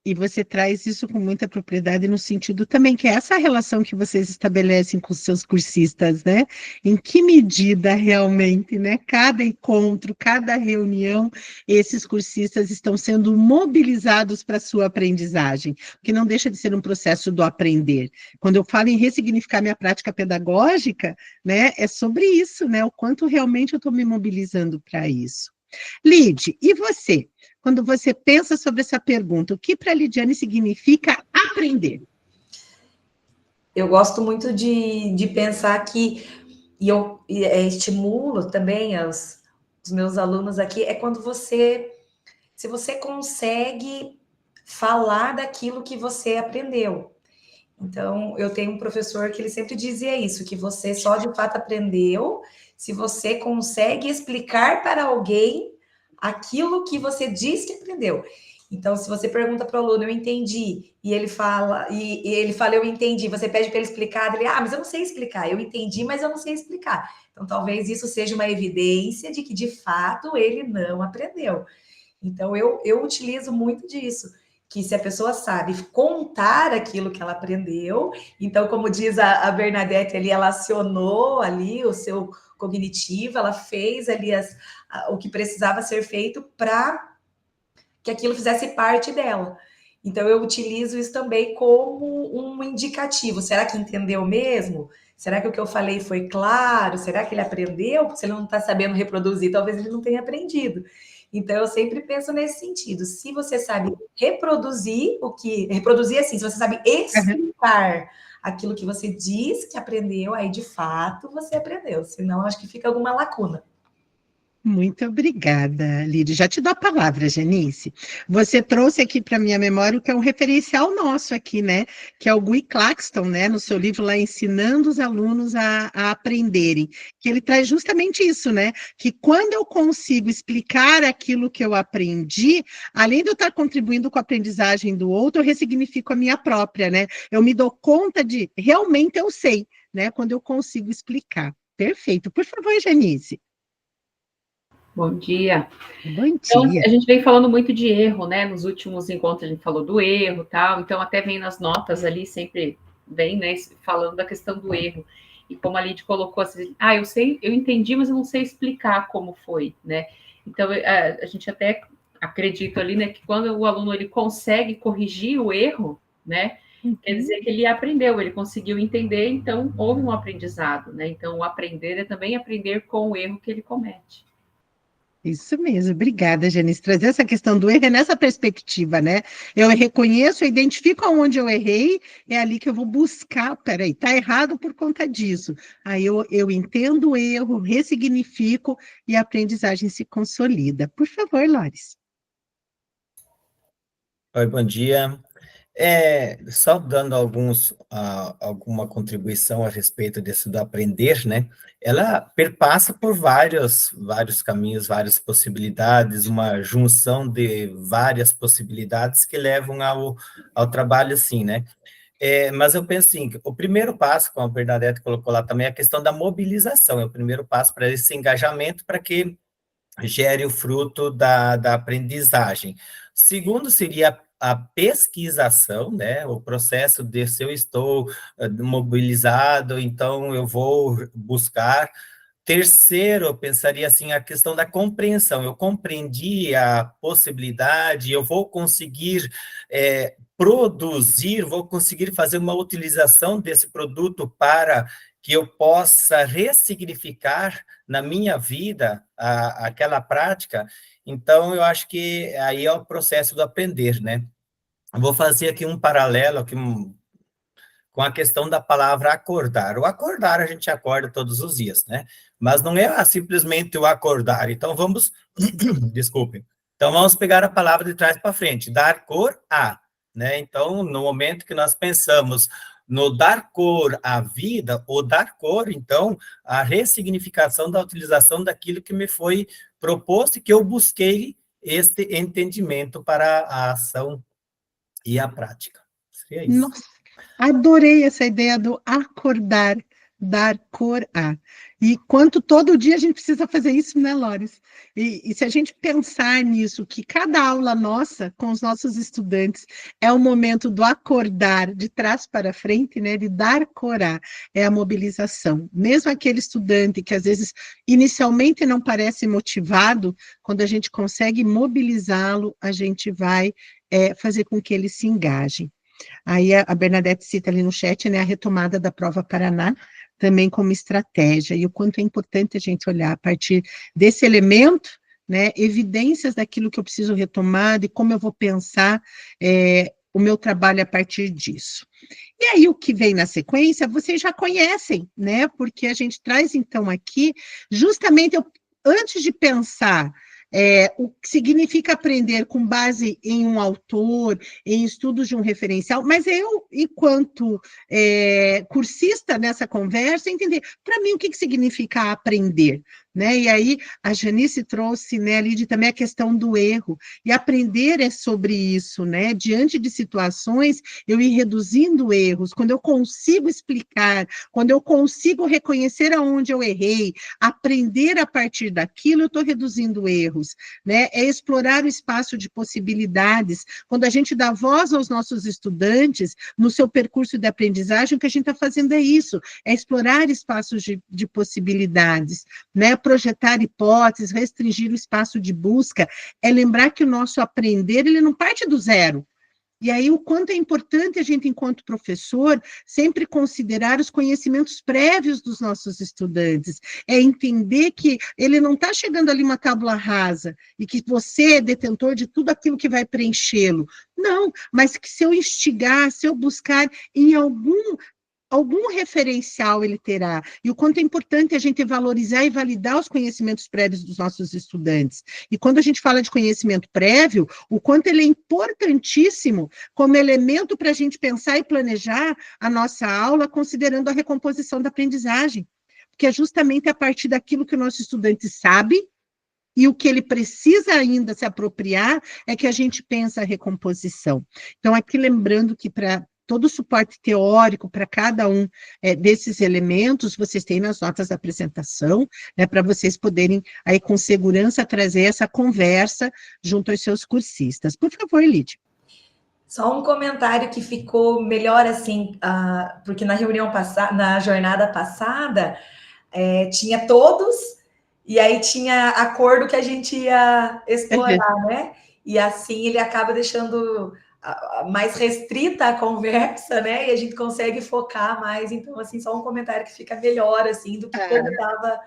E você traz isso com muita propriedade no sentido também que é essa relação que vocês estabelecem com os seus cursistas, né? Em que medida realmente, né? Cada encontro, cada reunião, esses cursistas estão sendo mobilizados para a sua aprendizagem, porque não deixa de ser um processo do aprender. Quando eu falo em ressignificar minha prática pedagógica, né? É sobre isso, né? O quanto realmente eu estou me mobilizando para isso. Lide, e você? Quando você pensa sobre essa pergunta, o que para a Lidiane significa aprender? Eu gosto muito de pensar que, e eu estimulo também os meus alunos aqui, é quando se você consegue falar daquilo que você aprendeu. Então, eu tenho um professor que ele sempre dizia isso, que você só de fato aprendeu se você consegue explicar para alguém aquilo que você diz que aprendeu. Então, se você pergunta para o aluno, eu entendi, e ele fala, eu entendi, você pede para ele explicar, ele, mas eu não sei explicar, eu entendi, mas eu não sei explicar. Então, talvez isso seja uma evidência de que, de fato, ele não aprendeu. Então, eu utilizo muito disso, que se a pessoa sabe contar aquilo que ela aprendeu, então, como diz a Bernadette ali, ela acionou ali o seu cognitivo, ela fez ali o que precisava ser feito para que aquilo fizesse parte dela. Então, eu utilizo isso também como um indicativo. Será que entendeu mesmo? Será que o que eu falei foi claro? Será que ele aprendeu? Se ele não está sabendo reproduzir, talvez ele não tenha aprendido. Então, eu sempre penso nesse sentido. Se você sabe reproduzir assim, se você sabe explicar aquilo que você diz que aprendeu, aí, de fato, você aprendeu. Senão, acho que fica alguma lacuna. Muito obrigada, Lídia. Já te dou a palavra, Janice. Você trouxe aqui para minha memória o que é um referencial nosso aqui, né? Que é o Guy Claxton, né? No seu livro lá, Ensinando os Alunos a Aprenderem. Que ele traz justamente isso, né? Que quando eu consigo explicar aquilo que eu aprendi, além de eu estar contribuindo com a aprendizagem do outro, eu ressignifico a minha própria, né? Eu me dou conta de, realmente eu sei, né? Quando eu consigo explicar. Perfeito. Por favor, Janice. Bom dia. Bom Então, dia. a gente vem falando muito de erro, né? Nos últimos encontros a gente falou do erro, tal. Então, até vem nas notas ali, sempre vem, né, falando da questão do erro. E como a Lid colocou assim, eu sei, eu entendi, mas eu não sei explicar como foi, né? Então, a gente até acredita ali, né, que quando o aluno ele consegue corrigir o erro, né, quer dizer que ele aprendeu, ele conseguiu entender, então houve um aprendizado, né? Então, o aprender é também aprender com o erro que ele comete. Isso mesmo, obrigada, Janice. Trazer essa questão do erro é nessa perspectiva, né? Eu reconheço, eu identifico aonde eu errei, é ali que eu vou buscar, peraí, tá errado por conta disso. Aí eu entendo o erro, ressignifico e a aprendizagem se consolida. Por favor, Lores. Oi, bom dia. Só dando alguma contribuição a respeito disso do aprender, né? Ela perpassa por vários caminhos, várias possibilidades, uma junção de várias possibilidades que levam ao trabalho, assim, né? Mas eu penso assim, que o primeiro passo, como a Bernadette colocou lá também, é a questão da mobilização, é o primeiro passo para esse engajamento, para que gere o fruto da aprendizagem. Segundo seria a pesquisação, né? O processo de se eu estou mobilizado, então eu vou buscar. Terceiro, eu pensaria assim, a questão da compreensão. Eu compreendi a possibilidade, eu vou conseguir produzir, vou conseguir fazer uma utilização desse produto para que eu possa ressignificar na minha vida aquela prática. Então, eu acho que aí é o processo do aprender, né? Vou fazer aqui um paralelo aqui, com a questão da palavra acordar. O acordar, a gente acorda todos os dias, né? Mas não é simplesmente o acordar. Então, vamos... Desculpem. Então, vamos pegar a palavra de trás para frente. Dar cor a, né? Então, no momento que nós pensamos no dar cor à vida, ou dar cor, então, a ressignificação da utilização daquilo que me foi proposto e que eu busquei este entendimento para a ação e a prática. Seria isso. Nossa, adorei essa ideia do acordar, dar cor a. E quanto todo dia a gente precisa fazer isso, né, Lores? E se a gente pensar nisso, que cada aula nossa, com os nossos estudantes, é o momento do acordar de trás para frente, né, de dar cor a, é a mobilização. Mesmo aquele estudante que às vezes inicialmente não parece motivado, quando a gente consegue mobilizá-lo, a gente vai fazer com que ele se engaje. Aí a Bernadette cita ali no chat, né, a retomada da prova Paraná, também como estratégia, e o quanto é importante a gente olhar a partir desse elemento, né, evidências daquilo que eu preciso retomar, de como eu vou pensar o meu trabalho a partir disso. E aí o que vem na sequência, vocês já conhecem, né, porque a gente traz então aqui, justamente, antes de pensar o que significa aprender com base em um autor, em estudos de um referencial, mas eu, enquanto cursista nessa conversa, entender, para mim, o que significa aprender, né? E aí a Janice trouxe, né, ali também a questão do erro, e aprender é sobre isso, né? Diante de situações, eu ir reduzindo erros, quando eu consigo explicar, quando eu consigo reconhecer aonde eu errei, aprender a partir daquilo, eu estou reduzindo erros, né? É explorar o espaço de possibilidades. Quando a gente dá voz aos nossos estudantes, no seu percurso de aprendizagem, o que a gente está fazendo é isso, é explorar espaços de possibilidades, né? Projetar hipóteses, restringir o espaço de busca, é lembrar que o nosso aprender, ele não parte do zero. E aí, o quanto é importante a gente, enquanto professor, sempre considerar os conhecimentos prévios dos nossos estudantes. É entender que ele não está chegando ali uma tábula rasa e que você é detentor de tudo aquilo que vai preenchê-lo. Não, mas que se eu instigar, se eu buscar em algum referencial ele terá, e o quanto é importante a gente valorizar e validar os conhecimentos prévios dos nossos estudantes. E quando a gente fala de conhecimento prévio, o quanto ele é importantíssimo como elemento para a gente pensar e planejar a nossa aula, considerando a recomposição da aprendizagem, porque é justamente a partir daquilo que o nosso estudante sabe, e o que ele precisa ainda se apropriar é que a gente pensa a recomposição. Então, aqui lembrando que para todo o suporte teórico para cada um desses elementos, vocês têm nas notas da apresentação, né, para vocês poderem, aí, com segurança, trazer essa conversa junto aos seus cursistas. Por favor, Lídia. Só um comentário que ficou melhor assim, porque na reunião passada, na jornada passada, tinha todos, e aí tinha a cor do que a gente ia explorar, né? E assim ele acaba deixando mais restrita a conversa, né? E a gente consegue focar mais. Então, assim, só um comentário que fica melhor, assim, do que como estava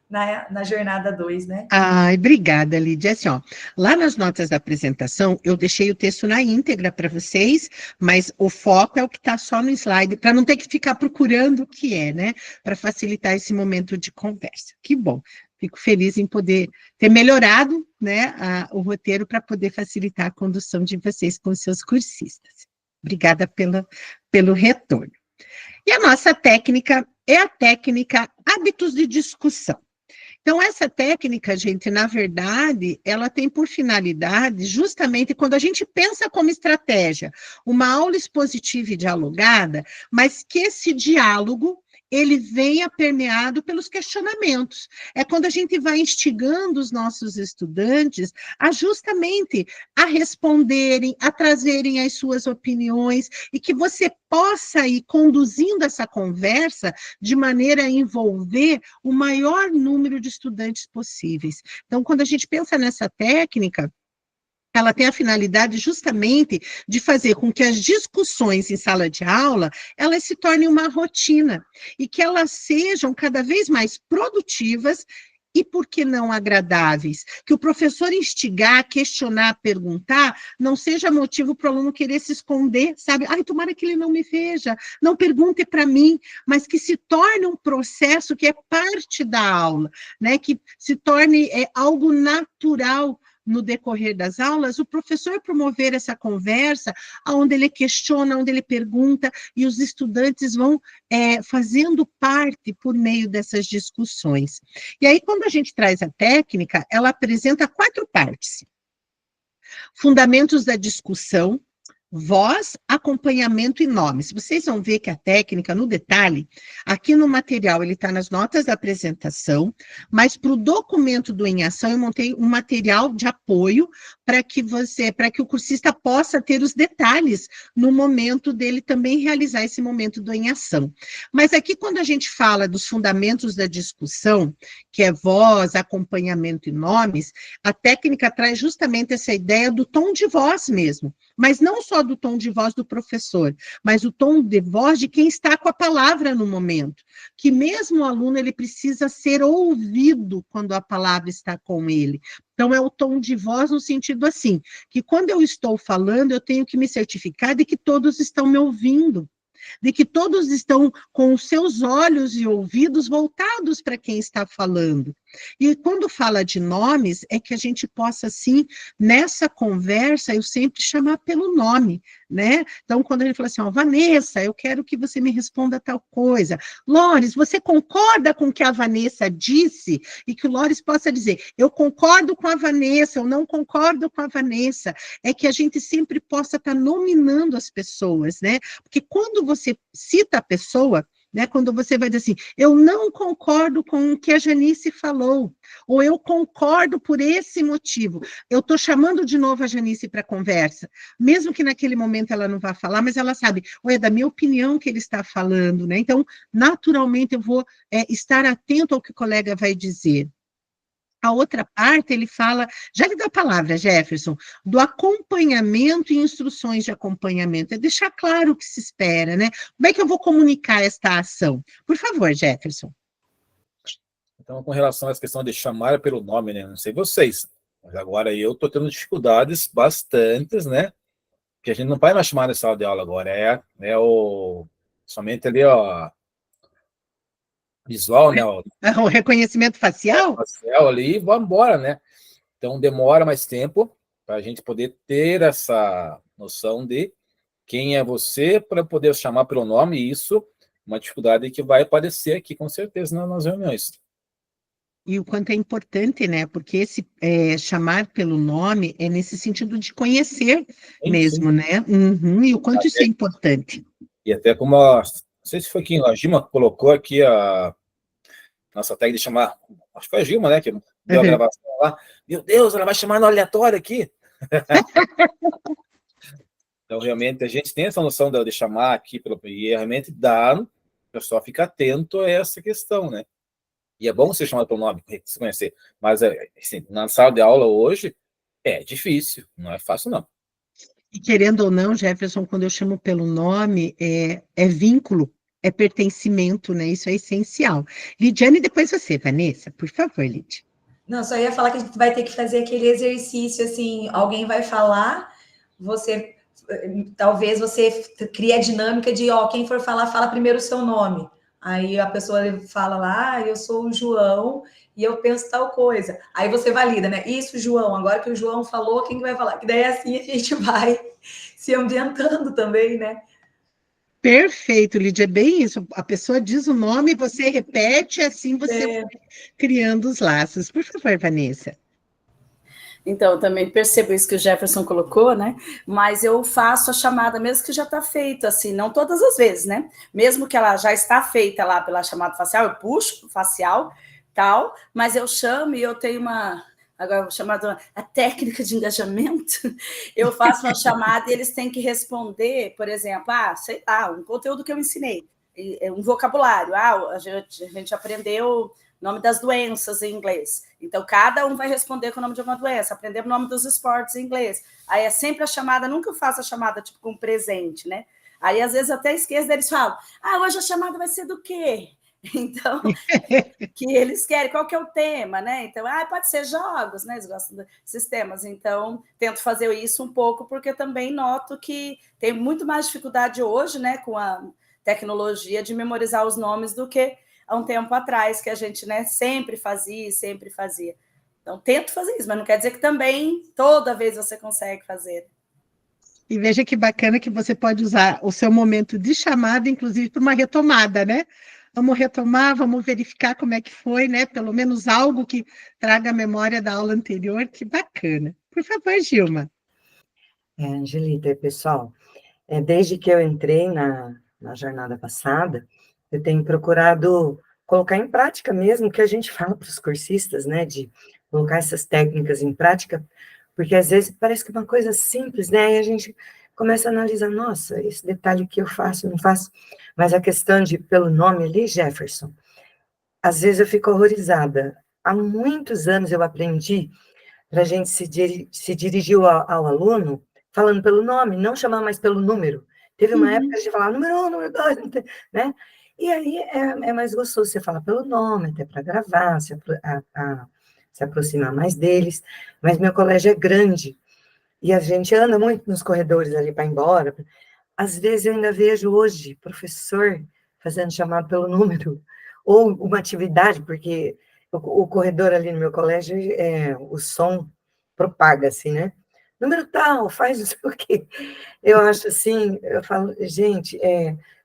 na jornada 2, né? Ai, obrigada, Lídia. Assim, ó, lá nas notas da apresentação, eu deixei o texto na íntegra para vocês, mas o foco é o que está só no slide, para não ter que ficar procurando o que é, né? Para facilitar esse momento de conversa. Que bom. Fico feliz em poder ter melhorado, né, o roteiro para poder facilitar a condução de vocês com os seus cursistas. Obrigada pelo retorno. E a nossa técnica é a técnica hábitos de discussão. Então, essa técnica, gente, na verdade, ela tem por finalidade, justamente quando a gente pensa como estratégia, uma aula expositiva e dialogada, mas que esse diálogo ele venha permeado pelos questionamentos. É quando a gente vai instigando os nossos estudantes a justamente a responderem, a trazerem as suas opiniões, e que você possa ir conduzindo essa conversa de maneira a envolver o maior número de estudantes possíveis. Então, quando a gente pensa nessa técnica, ela tem a finalidade justamente de fazer com que as discussões em sala de aula, elas se tornem uma rotina, e que elas sejam cada vez mais produtivas e, por que não, agradáveis. Que o professor instigar, questionar, perguntar, não seja motivo para o aluno querer se esconder, sabe? Ai, tomara que ele não me veja, não pergunte para mim, mas que se torne um processo que é parte da aula, né? Que se torne algo natural no decorrer das aulas, o professor promover essa conversa, onde ele questiona, onde ele pergunta, e os estudantes vão fazendo parte por meio dessas discussões. E aí, quando a gente traz a técnica, ela apresenta 4 partes. Fundamentos da discussão, voz, acompanhamento e nomes. Vocês vão ver que a técnica, no detalhe, aqui no material, ele está nas notas da apresentação, mas para o documento do Em Ação, eu montei um material de apoio para que o cursista possa ter os detalhes no momento dele também realizar esse momento do Em Ação. Mas aqui, quando a gente fala dos fundamentos da discussão, que é voz, acompanhamento e nomes, a técnica traz justamente essa ideia do tom de voz mesmo, mas não só do tom de voz do professor, mas o tom de voz de quem está com a palavra no momento, que mesmo o aluno ele precisa ser ouvido quando a palavra está com ele. Então, é o tom de voz no sentido assim, que quando eu estou falando, eu tenho que me certificar de que todos estão me ouvindo, de que todos estão com os seus olhos e ouvidos voltados para quem está falando. E quando fala de nomes, é que a gente possa, assim, nessa conversa, eu sempre chamar pelo nome, né? Então, quando a gente fala assim, ó, Vanessa, eu quero que você me responda tal coisa. Lores, você concorda com o que a Vanessa disse? E que o Lores possa dizer, eu concordo com a Vanessa, eu não concordo com a Vanessa. É que a gente sempre possa estar nominando as pessoas, né? Porque quando você cita a pessoa, né, quando você vai dizer assim, eu não concordo com o que a Janice falou, ou eu concordo por esse motivo, eu estou chamando de novo a Janice para a conversa, mesmo que naquele momento ela não vá falar, mas ela sabe, é da minha opinião que ele está falando, né? Então, naturalmente, eu vou estar atento ao que o colega vai dizer. A outra parte, ele fala, já lhe dá a palavra, Jefferson, do acompanhamento e instruções de acompanhamento. É deixar claro o que se espera, né? Como é que eu vou comunicar esta ação? Por favor, Jefferson. Então, com relação a essa questão de chamar pelo nome, né? Não sei vocês, mas agora eu estou tendo dificuldades bastantes, né? Que a gente não vai mais chamar nessa sala de aula agora, somente ali, ó, visual, né? O reconhecimento facial? Facial ali, e vamos embora, né? Então, demora mais tempo para a gente poder ter essa noção de quem é você para poder chamar pelo nome, e isso é uma dificuldade que vai aparecer aqui, com certeza, nas reuniões. E o quanto é importante, né? Porque esse chamar pelo nome é nesse sentido de conhecer Sim, mesmo, né? Uhum, e o quanto isso é importante. E até como, não sei se foi quem, a Gilma colocou aqui a nossa tag de chamar, acho que foi a Gilma, né, que deu a Uhum. gravação lá. Meu Deus, ela vai chamar no aleatório aqui. Então, realmente, a gente tem essa noção de chamar aqui, e realmente dá, o pessoal fica atento a essa questão, né? E é bom ser chamado pelo nome, se conhecer. Mas, assim, na sala de aula hoje, é difícil, não é fácil, não. E querendo ou não, Jefferson, quando eu chamo pelo nome, é vínculo, é pertencimento, né? Isso é essencial. Lidiane, depois você, Vanessa, por favor, Lidia. Não, só ia falar que a gente vai ter que fazer aquele exercício, assim, alguém vai falar, talvez você crie a dinâmica de, quem for falar, fala primeiro o seu nome. Aí a pessoa fala lá, eu sou o João e eu penso tal coisa. Aí você valida, né? Isso, João, agora que o João falou, quem vai falar? Que daí assim a gente vai se ambientando também, né? Perfeito, Lídia, é bem isso. A pessoa diz o nome, você repete, assim você vai criando os laços. Por favor, Vanessa. Então, eu também percebo isso que o Jefferson colocou, né? Mas eu faço a chamada, mesmo que já está feita, assim, não todas as vezes, né? Mesmo que ela já está feita lá pela chamada facial, eu puxo o facial, tal, mas eu chamo e eu tenho agora chamada a técnica de engajamento, eu faço uma chamada e eles têm que responder, por exemplo, sei lá, um conteúdo que eu ensinei, um vocabulário, a gente aprendeu nome das doenças em inglês. Então, cada um vai responder com o nome de uma doença, aprender o nome dos esportes em inglês. Aí é sempre a chamada, nunca eu faço a chamada tipo com presente, né? Aí, às vezes, eu até esqueço, eles falam, hoje a chamada vai ser do quê? Então, que eles querem, qual que é o tema, né? Então, pode ser jogos, né? Eles gostam de sistemas. Então, tento fazer isso um pouco, porque também noto que tem muito mais dificuldade hoje, né, com a tecnologia de memorizar os nomes do que há um tempo atrás, que a gente, né, sempre fazia. Então, tento fazer isso, mas não quer dizer que também toda vez você consegue fazer. E veja que bacana que você pode usar o seu momento de chamada, inclusive, para uma retomada, né? Vamos retomar, vamos verificar como é que foi, né? Pelo menos algo que traga a memória da aula anterior, que bacana. Por favor, Gilma. Angelita, pessoal, desde que eu entrei na jornada passada, eu tenho procurado colocar em prática mesmo o que a gente fala para os cursistas, né, de colocar essas técnicas em prática, porque às vezes parece que é uma coisa simples, né, e a gente começa a analisar, nossa, esse detalhe que eu faço, não faço, mas a questão de, pelo nome ali, Jefferson, às vezes eu fico horrorizada. Há muitos anos eu aprendi para a gente se dirigir ao aluno falando pelo nome, não chamar mais pelo número. Teve uma época que a gente falava número 1, número 2, né? E aí é mais gostoso você falar pelo nome, até para gravar, se aproximar mais deles. Mas meu colégio é grande, e a gente anda muito nos corredores ali para ir embora. Às vezes eu ainda vejo hoje professor fazendo chamado pelo número, ou uma atividade, porque o corredor ali no meu colégio, o som propaga, assim, né? Número tal, faz não sei o quê. Eu acho assim, eu falo, gente,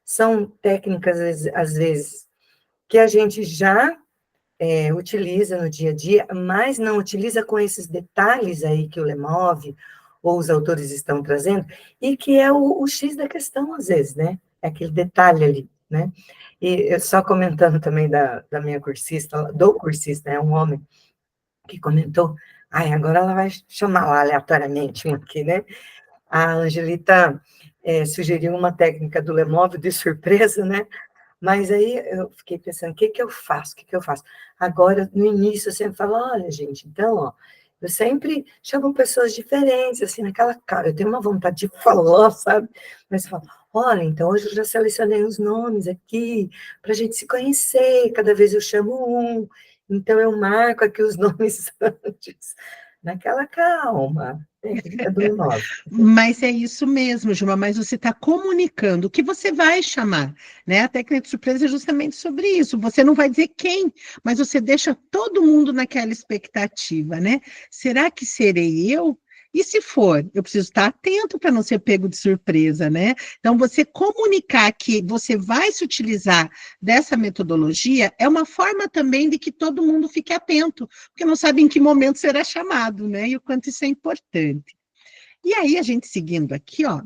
são técnicas, às vezes, que a gente já utiliza no dia a dia, mas não utiliza com esses detalhes aí que o Lemov ou os autores estão trazendo, e que é o X da questão, às vezes, né? É aquele detalhe ali, né? E eu só comentando também da minha cursista, do cursista, é um homem que comentou, agora ela vai chamar lá aleatoriamente um aqui, né? A Angelita sugeriu uma técnica do Lemov de surpresa, né? Mas aí eu fiquei pensando, o que eu faço? Agora, no início, eu sempre falo, olha, gente, então, ó, eu sempre chamo pessoas diferentes, assim, naquela cara, eu tenho uma vontade de falar, sabe? Mas eu falo, olha, então hoje eu já selecionei os nomes aqui, para a gente se conhecer, cada vez eu chamo um, então eu marco aqui os nomes antes, naquela calma, técnica do Lemov. Mas é isso mesmo, Gilma, mas você está comunicando o que você vai chamar, né? A técnica de surpresa é justamente sobre isso. Você não vai dizer quem, mas você deixa todo mundo naquela expectativa, né? Será que serei eu? E se for, eu preciso estar atento para não ser pego de surpresa, né? Então, você comunicar que você vai se utilizar dessa metodologia é uma forma também de que todo mundo fique atento, porque não sabe em que momento será chamado, né? E o quanto isso é importante. E aí, a gente seguindo aqui, ó,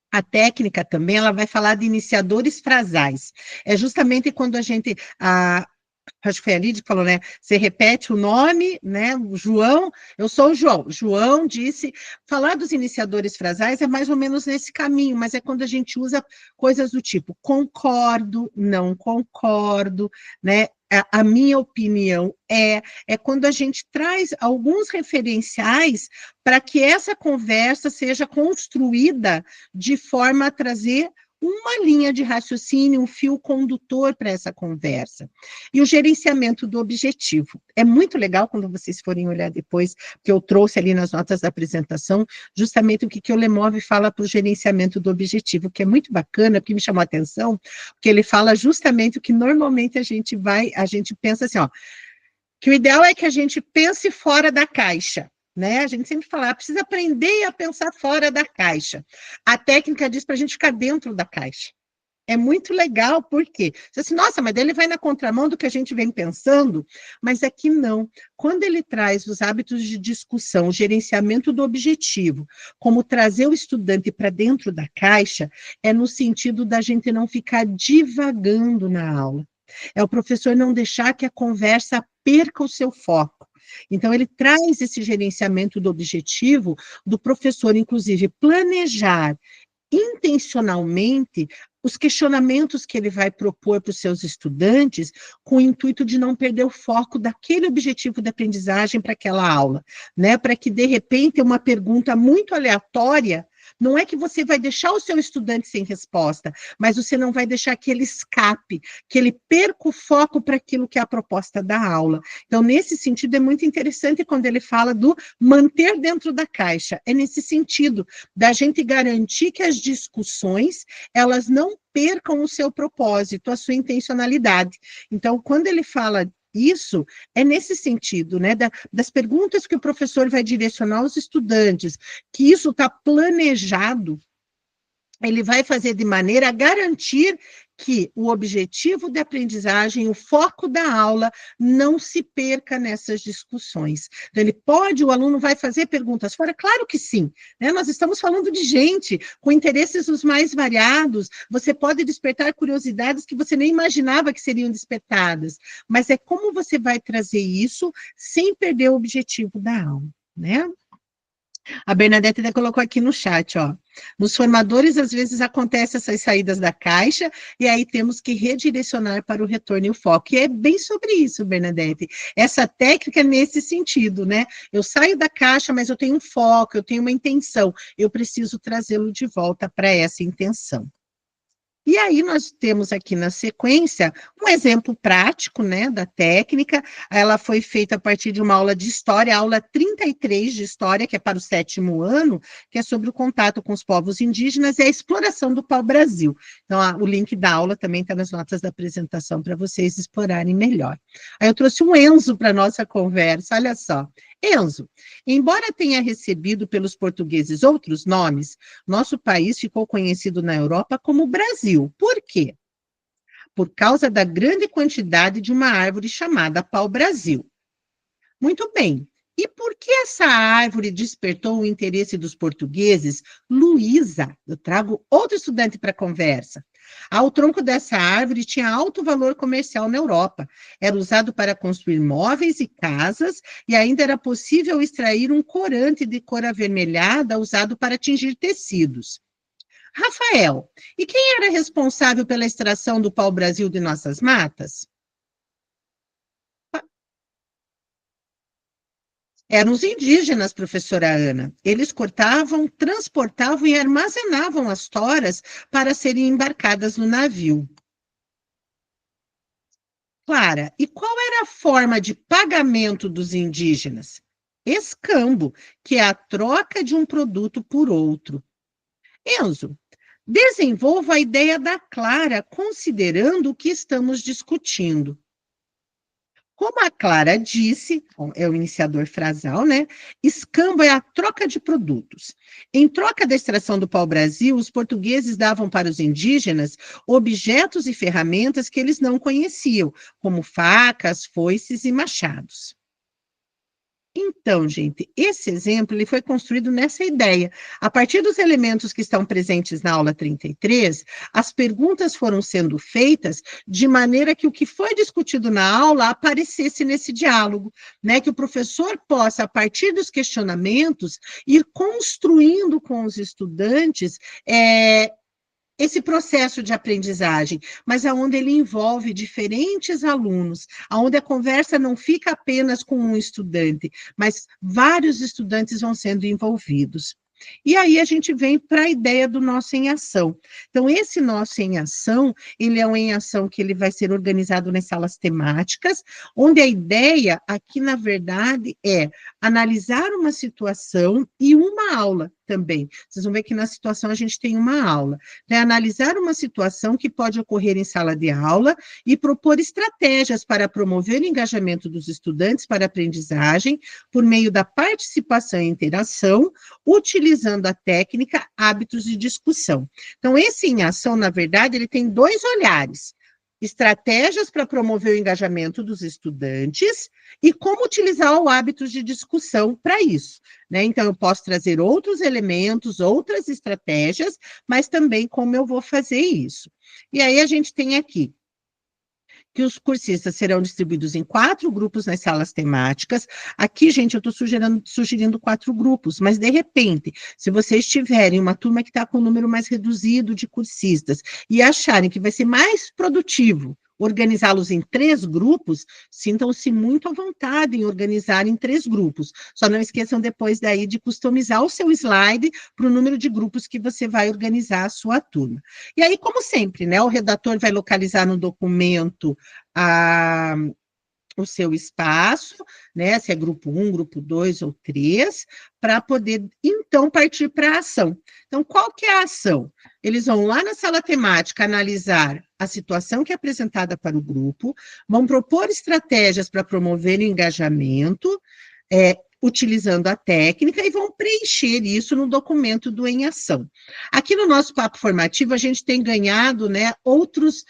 a técnica também, ela vai falar de iniciadores frasais. É justamente quando a gente... acho que foi a Lídia que falou, né? Você repete o nome, né? O João, eu sou o João. João disse. Falar dos iniciadores frasais é mais ou menos nesse caminho, mas é quando a gente usa coisas do tipo concordo, não concordo, né? A minha opinião é quando a gente traz alguns referenciais para que essa conversa seja construída de forma a trazer uma linha de raciocínio, um fio condutor para essa conversa. E o gerenciamento do objetivo. É muito legal quando vocês forem olhar depois, que eu trouxe ali nas notas da apresentação, justamente o que o Lemov fala para o gerenciamento do objetivo, que é muito bacana, porque me chamou a atenção, porque ele fala justamente o que normalmente a gente pensa assim, ó, que o ideal é que a gente pense fora da caixa, né? A gente sempre fala, precisa aprender a pensar fora da caixa. A técnica diz para a gente ficar dentro da caixa. É muito legal, porque você diz, nossa, mas ele vai na contramão do que a gente vem pensando, mas aqui não. Quando ele traz os hábitos de discussão, o gerenciamento do objetivo, como trazer o estudante para dentro da caixa, é no sentido da gente não ficar divagando na aula. É o professor não deixar que a conversa perca o seu foco. Então, ele traz esse gerenciamento do objetivo do professor, inclusive, planejar intencionalmente os questionamentos que ele vai propor para os seus estudantes, com o intuito de não perder o foco daquele objetivo de aprendizagem para aquela aula, né? Para que, de repente, uma pergunta muito aleatória, não é que você vai deixar o seu estudante sem resposta, mas você não vai deixar que ele escape, que ele perca o foco para aquilo que é a proposta da aula. Então, nesse sentido, é muito interessante quando ele fala do manter dentro da caixa. É nesse sentido, da gente garantir que as discussões, elas não percam o seu propósito, a sua intencionalidade. Então, quando ele fala isso, é nesse sentido, né, das perguntas que o professor vai direcionar aos estudantes, que isso está planejado, ele vai fazer de maneira a garantir que o objetivo de aprendizagem, o foco da aula, não se perca nessas discussões. Então, o aluno vai fazer perguntas fora? Claro que sim, né? Nós estamos falando de gente com interesses os mais variados, você pode despertar curiosidades que você nem imaginava que seriam despertadas, mas é como você vai trazer isso sem perder o objetivo da aula, né? A Bernadette até colocou aqui no chat, ó. Nos formadores, às vezes, acontecem essas saídas da caixa, e aí temos que redirecionar para o retorno e o foco. E é bem sobre isso, Bernadette. Essa técnica é nesse sentido, né? Eu saio da caixa, mas eu tenho um foco, eu tenho uma intenção. Eu preciso trazê-lo de volta para essa intenção. E aí nós temos aqui na sequência um exemplo prático, né, da técnica. Ela foi feita a partir de uma aula de história, a aula 33 de história, que é para o 7º ano, que é sobre o contato com os povos indígenas e a exploração do pau-brasil. Então, o link da aula também está nas notas da apresentação para vocês explorarem melhor. Aí eu trouxe um Enzo para a nossa conversa, olha só. Enzo, embora tenha recebido pelos portugueses outros nomes, nosso país ficou conhecido na Europa como Brasil. Por quê? Por causa da grande quantidade de uma árvore chamada pau-brasil. Muito bem. E por que essa árvore despertou o interesse dos portugueses? Luísa, eu trago outro estudante para a conversa. O tronco dessa árvore tinha alto valor comercial na Europa. Era usado para construir móveis e casas, e ainda era possível extrair um corante de cor avermelhada usado para tingir tecidos. Rafael, e quem era responsável pela extração do pau-brasil de nossas matas? Eram os indígenas, professora Ana. Eles cortavam, transportavam e armazenavam as toras para serem embarcadas no navio. Clara, e qual era a forma de pagamento dos indígenas? Escambo, que é a troca de um produto por outro. Enzo, desenvolva a ideia da Clara, considerando o que estamos discutindo. Como a Clara disse, é o iniciador frasal, né? Escambo é a troca de produtos. Em troca da extração do pau-brasil, os portugueses davam para os indígenas objetos e ferramentas que eles não conheciam, como facas, foices e machados. Então, gente, esse exemplo ele foi construído nessa ideia. A partir dos elementos que estão presentes na aula 33, as perguntas foram sendo feitas de maneira que o que foi discutido na aula aparecesse nesse diálogo, né? Que o professor possa, a partir dos questionamentos, ir construindo com os estudantes esse processo de aprendizagem, mas aonde ele envolve diferentes alunos, aonde a conversa não fica apenas com um estudante, mas vários estudantes vão sendo envolvidos. E aí a gente vem para a ideia do nosso em ação. Então, esse nosso em ação, ele é um em ação que ele vai ser organizado nas salas temáticas, onde a ideia aqui, na verdade, é analisar uma situação e uma aula também. Vocês vão ver que na situação a gente tem uma aula. Né? Analisar uma situação que pode ocorrer em sala de aula e propor estratégias para promover o engajamento dos estudantes para a aprendizagem por meio da participação e interação, utilizando a técnica hábitos de discussão. Então, esse em ação, na verdade, ele tem dois olhares. Estratégias para promover o engajamento dos estudantes e como utilizar o hábitos de discussão para isso, né? Então, eu posso trazer outros elementos, outras estratégias, mas também como eu vou fazer isso. E aí a gente tem aqui que os cursistas serão distribuídos em 4 grupos nas salas temáticas. Aqui, gente, eu estou sugerindo 4 grupos, mas, de repente, se vocês tiverem uma turma que está com um número mais reduzido de cursistas e acharem que vai ser mais produtivo organizá-los em 3 grupos, sintam-se muito à vontade em organizar em 3 grupos. Só não esqueçam depois daí de customizar o seu slide para o número de grupos que você vai organizar a sua turma. E aí, como sempre, né, o redator vai localizar no documento o seu espaço, né, se é grupo 1, grupo 2 ou 3, para poder, então, partir para a ação. Então, qual que é a ação? Eles vão lá na sala temática analisar a situação que é apresentada para o grupo, vão propor estratégias para promover o engajamento, utilizando a técnica, e vão preencher isso no documento do Em Ação. Aqui no nosso papo formativo, a gente tem ganhado, né, outros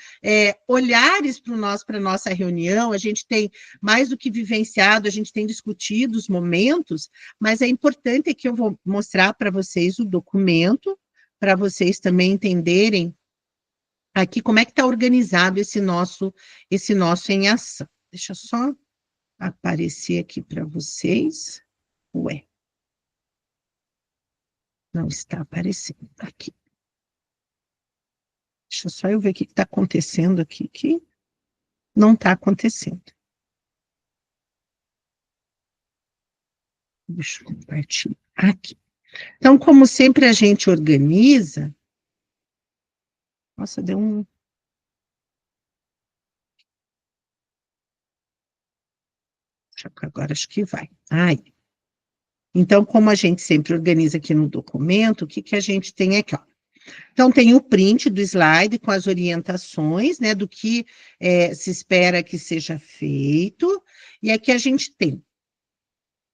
olhares para a nossa reunião, a gente tem mais do que vivenciado, a gente tem discutido os momentos, mas é importante que eu vou mostrar para vocês o documento, para vocês também entenderem aqui como é que está organizado esse nosso Em Ação. Deixa eu só aparecer aqui para vocês. Ué. Não está aparecendo aqui. Deixa só eu ver o que está acontecendo aqui, que não está acontecendo. Deixa eu compartilhar aqui. Então, como sempre a gente organiza... Nossa, deu um... Agora acho que vai. Ai. Então, como a gente sempre organiza aqui no documento, o que a gente tem aqui, ó? Então, tem o print do slide com as orientações, né, do que se espera que seja feito, e aqui a gente tem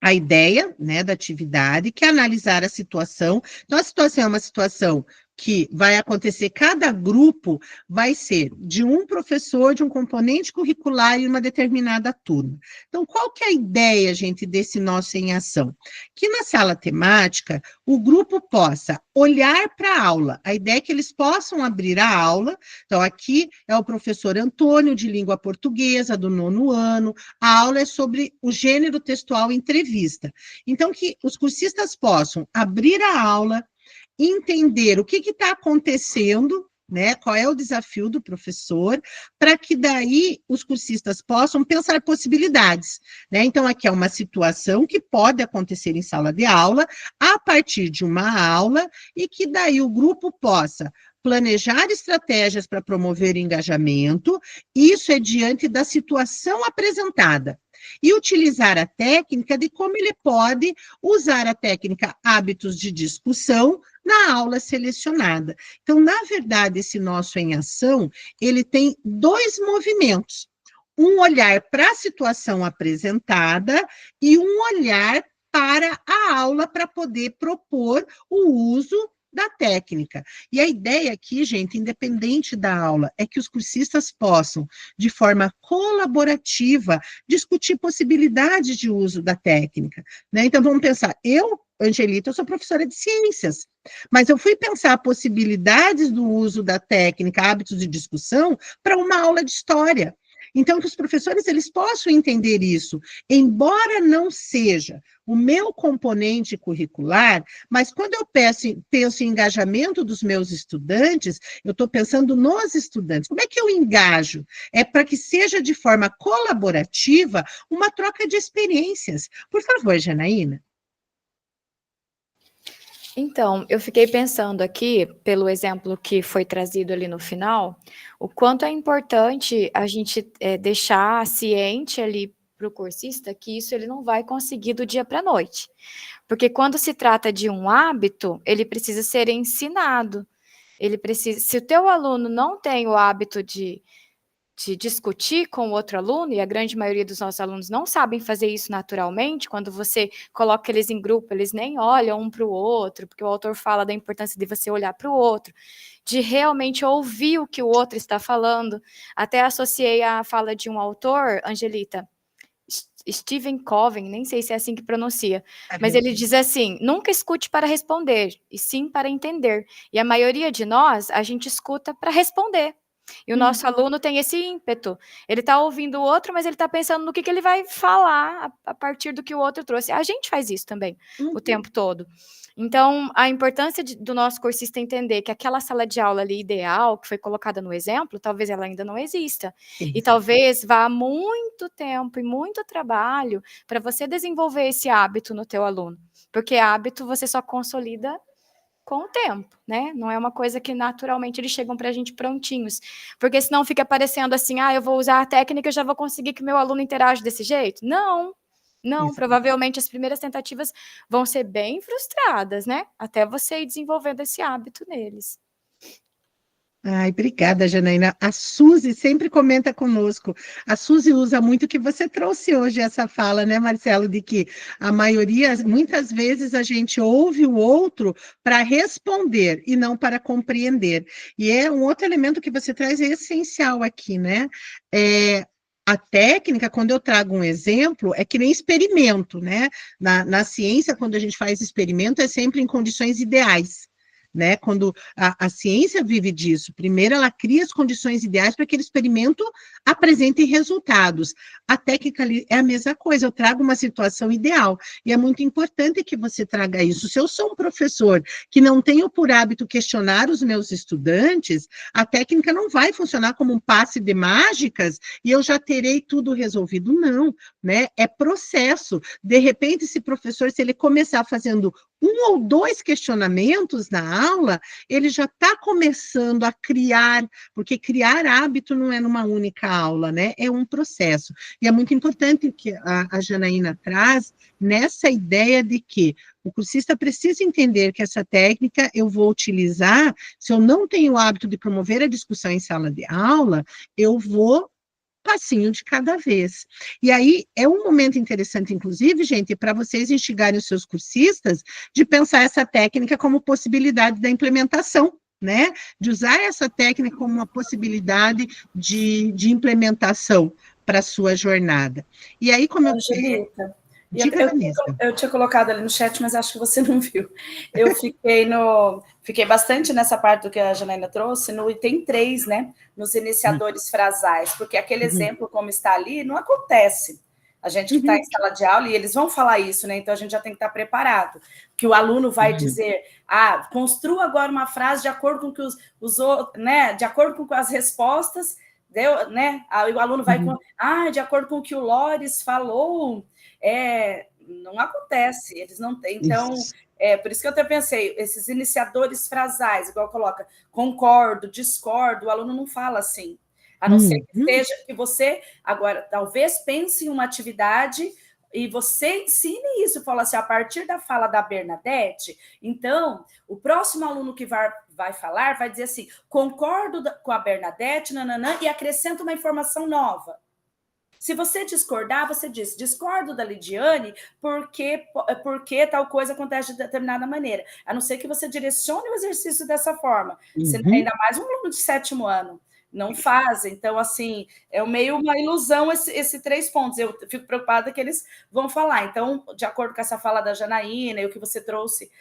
a ideia, né, da atividade, que é analisar a situação. Então, a situação é uma situação que vai acontecer, cada grupo vai ser de um professor, de um componente curricular e uma determinada turma. Então, qual que é a ideia, gente, desse nosso Em Ação? Que na sala temática, o grupo possa olhar para a aula, a ideia é que eles possam abrir a aula. Então, aqui é o professor Antônio, de língua portuguesa, do 9º ano, a aula é sobre o gênero textual entrevista. Então, que os cursistas possam abrir a aula, entender o que está acontecendo, né, qual é o desafio do professor, para que daí os cursistas possam pensar possibilidades, né? Então, aqui é uma situação que pode acontecer em sala de aula, a partir de uma aula, e que daí o grupo possa planejar estratégias para promover o engajamento, isso é diante da situação apresentada, e utilizar a técnica de como ele pode usar a técnica hábitos de discussão na aula selecionada. Então, na verdade, esse nosso Em Ação, ele tem 2 movimentos. um olhar para a situação apresentada e um olhar para a aula para poder propor o uso da técnica. E a ideia aqui, gente, independente da aula, é que os cursistas possam, de forma colaborativa, discutir possibilidades de uso da técnica, né? Então, vamos pensar, Angelita, eu sou professora de ciências, mas eu fui pensar possibilidades do uso da técnica, hábitos de discussão, para uma aula de história. Então, que os professores eles possam entender isso, embora não seja o meu componente curricular, mas quando eu penso em engajamento dos meus estudantes, eu estou pensando nos estudantes. Como é que eu engajo? É para que seja de forma colaborativa uma troca de experiências. Por favor, Janaína. Então, eu fiquei pensando aqui, pelo exemplo que foi trazido ali no final, o quanto é importante a gente deixar ciente ali para o cursista que isso ele não vai conseguir do dia para a noite. Porque quando se trata de um hábito, ele precisa ser ensinado. Se o teu aluno não tem o hábito de discutir com o outro aluno, e a grande maioria dos nossos alunos não sabem fazer isso naturalmente, quando você coloca eles em grupo, eles nem olham um para o outro, porque o autor fala da importância de você olhar para o outro, de realmente ouvir o que o outro está falando. Até associei a fala de um autor, Angelita, Stephen Covey, nem sei se é assim que pronuncia, mas ele diz assim, nunca escute para responder, e sim para entender. E a maioria de nós, a gente escuta para responder. E o nosso aluno tem esse ímpeto. Ele está ouvindo o outro, mas ele está pensando no que ele vai falar a partir do que o outro trouxe. A gente faz isso também, o tempo todo. Então, a importância do nosso cursista entender que aquela sala de aula ali ideal, que foi colocada no exemplo, talvez ela ainda não exista. E talvez vá muito tempo e muito trabalho para você desenvolver esse hábito no teu aluno. Porque hábito você só consolida com o tempo, né? Não é uma coisa que naturalmente eles chegam para a gente prontinhos. Porque senão fica parecendo assim, eu vou usar a técnica e já vou conseguir que meu aluno interaja desse jeito. Não, provavelmente as primeiras tentativas vão ser bem frustradas, né? Até você ir desenvolvendo esse hábito neles. Ai, obrigada, Janaína. A Suzy sempre comenta conosco. A Suzy usa muito o que você trouxe hoje, essa fala, né, Marcelo, de que a maioria, muitas vezes, a gente ouve o outro para responder e não para compreender. E é um outro elemento que você traz essencial aqui, né? A técnica, quando eu trago um exemplo, é que nem experimento, né? Na ciência, quando a gente faz experimento, é sempre em condições ideais. Né? Quando a ciência vive disso, primeiro ela cria as condições ideais para que aquele experimento apresente resultados. A técnica é a mesma coisa, eu trago uma situação ideal, e é muito importante que você traga isso. Se eu sou um professor que não tenho por hábito questionar os meus estudantes, a técnica não vai funcionar como um passe de mágicas e eu já terei tudo resolvido, não, né? É processo. De repente, esse professor, se ele começar fazendo 1 ou 2 questionamentos na aula, ele já está começando a criar, porque criar hábito não é numa única aula, né? É um processo. E é muito importante que a Janaína traz nessa ideia de que o cursista precisa entender que essa técnica eu vou utilizar, se eu não tenho o hábito de promover a discussão em sala de aula, eu vou passinho de cada vez. E aí, é um momento interessante, inclusive, gente, para vocês instigarem os seus cursistas de pensar essa técnica como possibilidade da implementação, né? De usar essa técnica como uma possibilidade de implementação para a sua jornada. E aí, como eu... Angelita, Diga, eu tinha colocado ali no chat, mas acho que você não viu. Eu fiquei bastante nessa parte do que a Janaína trouxe, no item 3, né? Nos iniciadores frasais, porque aquele exemplo, como está ali, não acontece. A gente que está em sala de aula, e eles vão falar isso, né? Então a gente já tem que estar preparado. Que o aluno vai dizer, construa agora uma frase de acordo com que os outros, né? De acordo com as respostas, deu, né? Aí o aluno vai de acordo com o que o Lores falou. Não acontece, eles não têm. Então, por isso que eu até pensei, esses iniciadores frasais, igual coloca, concordo, discordo, o aluno não fala assim. A não ser que seja que você, agora, talvez pense em uma atividade e você ensine isso, fala assim, a partir da fala da Bernadette, então, o próximo aluno que vai falar vai dizer assim, concordo com a Bernadette, nananã, e acrescenta uma informação nova. Se você discordar, você diz, discordo da Lidiane porque tal coisa acontece de determinada maneira. A não ser que você direcione o exercício dessa forma. Ainda mais um aluno de 7º ano. Não faz. Então, assim, é meio uma ilusão esse 3 pontos. Eu fico preocupada que eles vão falar. Então, de acordo com essa fala da Janaína e o que você trouxe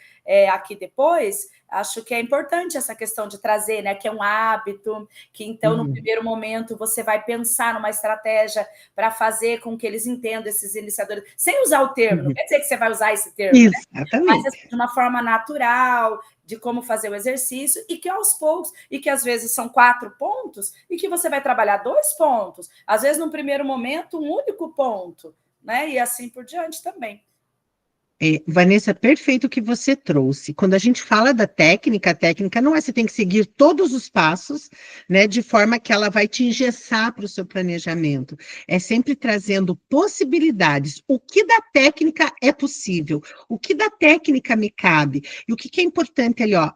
aqui depois, acho que é importante essa questão de trazer, né, que é um hábito, que então, no primeiro momento, você vai pensar numa estratégia para fazer com que eles entendam esses iniciadores, sem usar o termo, não quer dizer que você vai usar esse termo, Exatamente. né? Mas assim, de uma forma natural, de como fazer o exercício, e que aos poucos, e que às vezes são 4 pontos, e que você vai trabalhar 2 pontos, às vezes, num primeiro momento, um único ponto, né? E assim por diante também. Vanessa, perfeito o que você trouxe. Quando a gente fala da técnica, a técnica não é você tem que seguir todos os passos, né, de forma que ela vai te engessar para o seu planejamento. É sempre trazendo possibilidades. O que da técnica é possível? O que da técnica me cabe? E o que é importante ali, ó?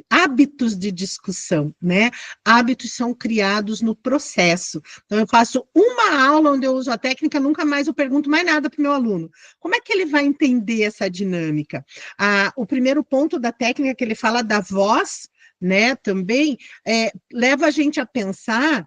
Hábitos de discussão, né? Hábitos são criados no processo. Então, eu faço uma aula onde eu uso a técnica, nunca mais eu pergunto mais nada para o meu aluno. Como é que ele vai entender essa dinâmica? O primeiro ponto da técnica que ele fala da voz, né, também, leva a gente a pensar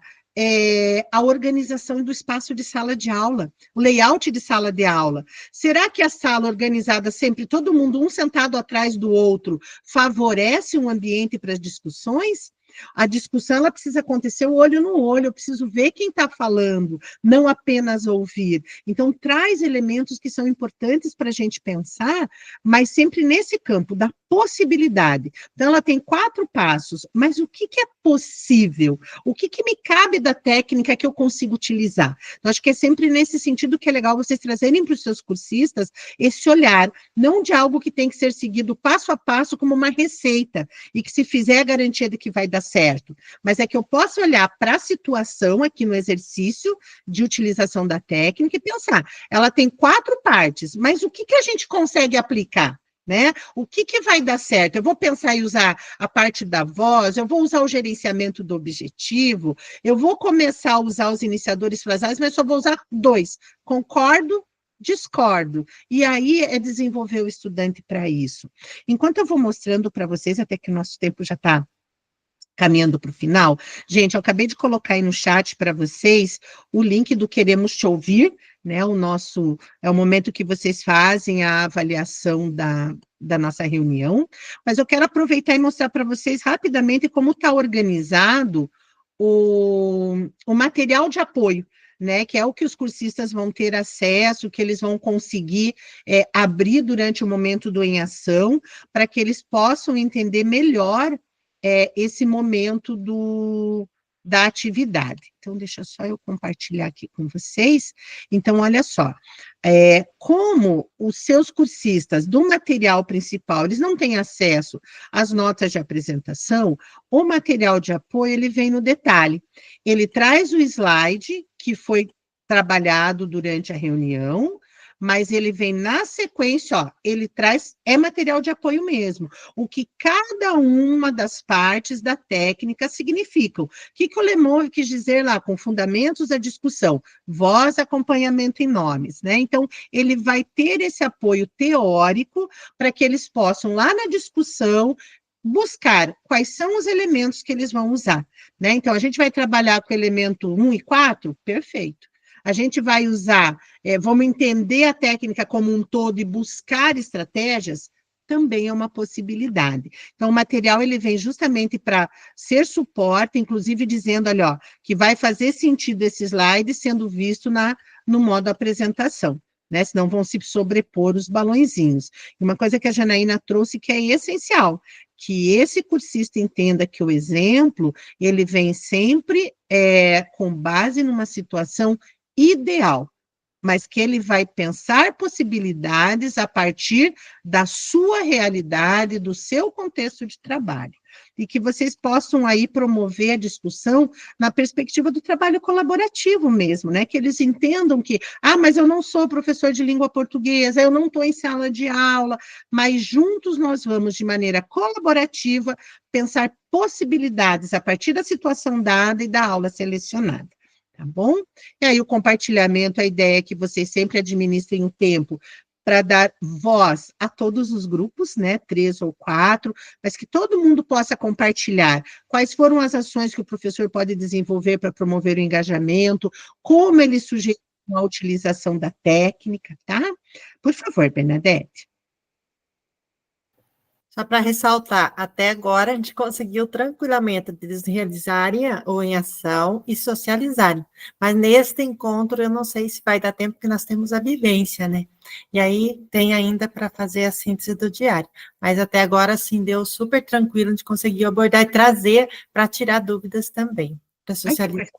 a organização do espaço de sala de aula, o layout de sala de aula. Será que a sala organizada sempre, todo mundo um sentado atrás do outro, favorece um ambiente para as discussões? A discussão ela precisa acontecer olho no olho, eu preciso ver quem está falando, não apenas ouvir. Então, traz elementos que são importantes para a gente pensar, mas sempre nesse campo da possibilidade. Então, ela tem 4 passos, mas o que é possível? O que me cabe da técnica que eu consigo utilizar? Então, acho que é sempre nesse sentido que é legal vocês trazerem para os seus cursistas esse olhar, não de algo que tem que ser seguido passo a passo como uma receita, e que se fizer a garantia de que vai dar certo, mas é que eu posso olhar para a situação aqui no exercício de utilização da técnica e pensar, ela tem 4 partes, mas o que a gente consegue aplicar? Né? O que vai dar certo? Eu vou pensar em usar a parte da voz, eu vou usar o gerenciamento do objetivo, eu vou começar a usar os iniciadores frasais, mas só vou usar 2. Concordo, discordo. E aí é desenvolver o estudante para isso. Enquanto eu vou mostrando para vocês, até que o nosso tempo já está caminhando para o final, gente, eu acabei de colocar aí no chat para vocês o link do Queremos Te Ouvir, né, é o momento que vocês fazem a avaliação da nossa reunião, mas eu quero aproveitar e mostrar para vocês rapidamente como está organizado o material de apoio, né, que é o que os cursistas vão ter acesso, que eles vão conseguir abrir durante o momento do Em Ação, para que eles possam entender melhor esse momento da atividade. Então, deixa só eu compartilhar aqui com vocês. Então, olha só, como os seus cursistas do material principal, eles não têm acesso às notas de apresentação, o material de apoio, ele vem no detalhe. Ele traz o slide que foi trabalhado durante a reunião, mas ele vem na sequência, ó, ele traz, material de apoio mesmo, o que cada uma das partes da técnica significam. O que o Lemov quis dizer lá, com fundamentos da discussão, voz, acompanhamento em nomes, né? Então, ele vai ter esse apoio teórico para que eles possam, lá na discussão, buscar quais são os elementos que eles vão usar, né? Então, a gente vai trabalhar com o elemento 1 e 4, perfeito. A gente vai usar, vamos entender a técnica como um todo e buscar estratégias, também é uma possibilidade. Então, o material, ele vem justamente para ser suporte, inclusive dizendo, olha, ó, que vai fazer sentido esse slide sendo visto no modo apresentação, né? Senão vão se sobrepor os balõezinhos. E uma coisa que a Janaína trouxe que é essencial, que esse cursista entenda que o exemplo, ele vem sempre com base numa situação ideal, mas que ele vai pensar possibilidades a partir da sua realidade, do seu contexto de trabalho, e que vocês possam aí promover a discussão na perspectiva do trabalho colaborativo mesmo, né, que eles entendam que, mas eu não sou professor de língua portuguesa, eu não estou em sala de aula, mas juntos nós vamos, de maneira colaborativa, pensar possibilidades a partir da situação dada e da aula selecionada. tá bom? E aí o compartilhamento, a ideia é que vocês sempre administrem o tempo para dar voz a todos os grupos, né, 3 ou 4, mas que todo mundo possa compartilhar quais foram as ações que o professor pode desenvolver para promover o engajamento, como ele sugeriu a utilização da técnica, tá? Por favor, Bernadette. Só para ressaltar, até agora a gente conseguiu tranquilamente eles realizarem o em ação e socializarem. Mas neste encontro eu não sei se vai dar tempo, porque nós temos a vivência, né? E aí tem ainda para fazer a síntese do diário. Mas até agora, sim, deu super tranquilo, a gente conseguiu abordar e trazer para tirar dúvidas também, para socializar.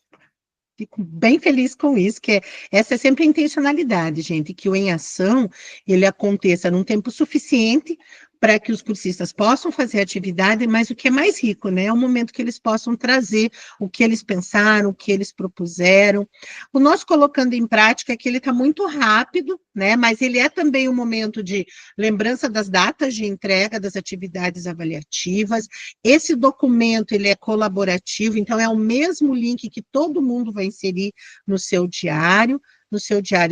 Fico bem feliz com isso, que essa é sempre a intencionalidade, gente, que o em ação, ele aconteça num tempo suficiente para que os cursistas possam fazer atividade, mas o que é mais rico, né, é o momento que eles possam trazer o que eles pensaram, o que eles propuseram. O nosso colocando em prática é que ele está muito rápido, né, mas ele é também um momento de lembrança das datas de entrega das atividades avaliativas. Esse documento, ele é colaborativo, então é o mesmo link que todo mundo vai inserir no seu diário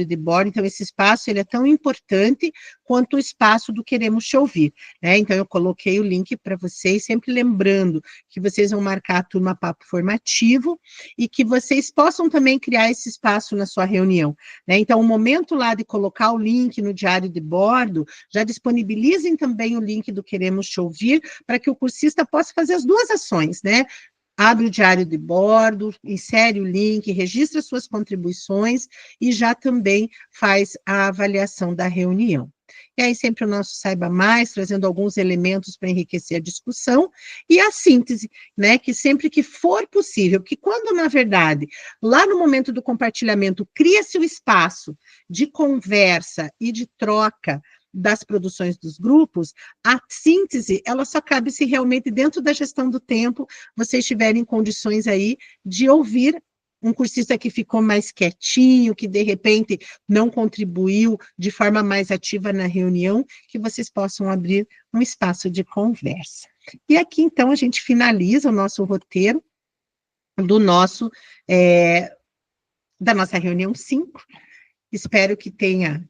de bordo. Então esse espaço, ele é tão importante quanto o espaço do Queremos Te Ouvir, né? Então eu coloquei o link para vocês, sempre lembrando que vocês vão marcar a turma papo formativo e que vocês possam também criar esse espaço na sua reunião, né? Então o momento lá de colocar o link no diário de bordo, já disponibilizem também o link do Queremos Te Ouvir, para que o cursista possa fazer as duas ações, né? Abre o diário de bordo, insere o link, registra suas contribuições e já também faz a avaliação da reunião. E aí sempre o nosso Saiba Mais, trazendo alguns elementos para enriquecer a discussão, e a síntese, né, que sempre que for possível, que quando, na verdade, lá no momento do compartilhamento, cria-se o espaço de conversa e de troca das produções dos grupos, a síntese, ela só cabe se realmente dentro da gestão do tempo, vocês tiverem condições aí de ouvir um cursista que ficou mais quietinho, que de repente não contribuiu de forma mais ativa na reunião, que vocês possam abrir um espaço de conversa. E aqui, então, a gente finaliza o nosso roteiro do nosso, da nossa reunião 5. Espero que tenha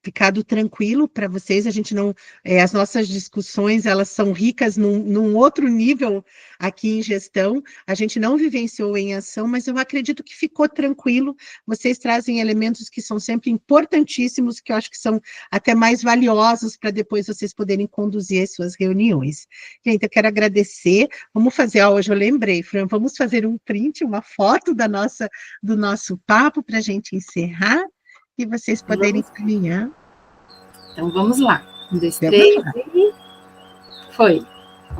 ficado tranquilo para vocês. A gente não, as nossas discussões, elas são ricas num outro nível aqui em gestão. A gente não vivenciou em ação, mas eu acredito que ficou tranquilo. Vocês trazem elementos que são sempre importantíssimos, que eu acho que são até mais valiosos para depois vocês poderem conduzir as suas reuniões. Gente, eu quero agradecer. Vamos fazer, hoje eu lembrei, Fran, vamos fazer um print, uma foto do nosso papo para a gente encerrar e vocês poderem caminhar. Então, vamos lá. 1, 2, 3 e... Foi.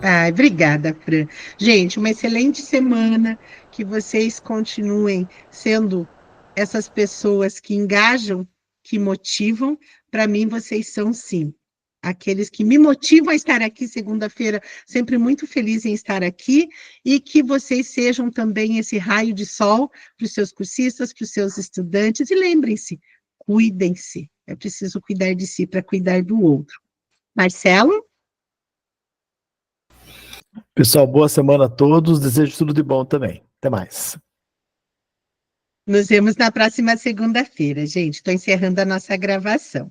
Ai, obrigada, Fran. Gente, uma excelente semana, que vocês continuem sendo essas pessoas que engajam, que motivam. Para mim, vocês são, sim, aqueles que me motivam a estar aqui segunda-feira, sempre muito feliz em estar aqui, e que vocês sejam também esse raio de sol para os seus cursistas, para os seus estudantes, e lembrem-se, cuidem-se. É preciso cuidar de si para cuidar do outro. Marcelo? Pessoal, boa semana a todos. Desejo tudo de bom também. Até mais. Nos vemos na próxima segunda-feira, gente. Estou encerrando a nossa gravação.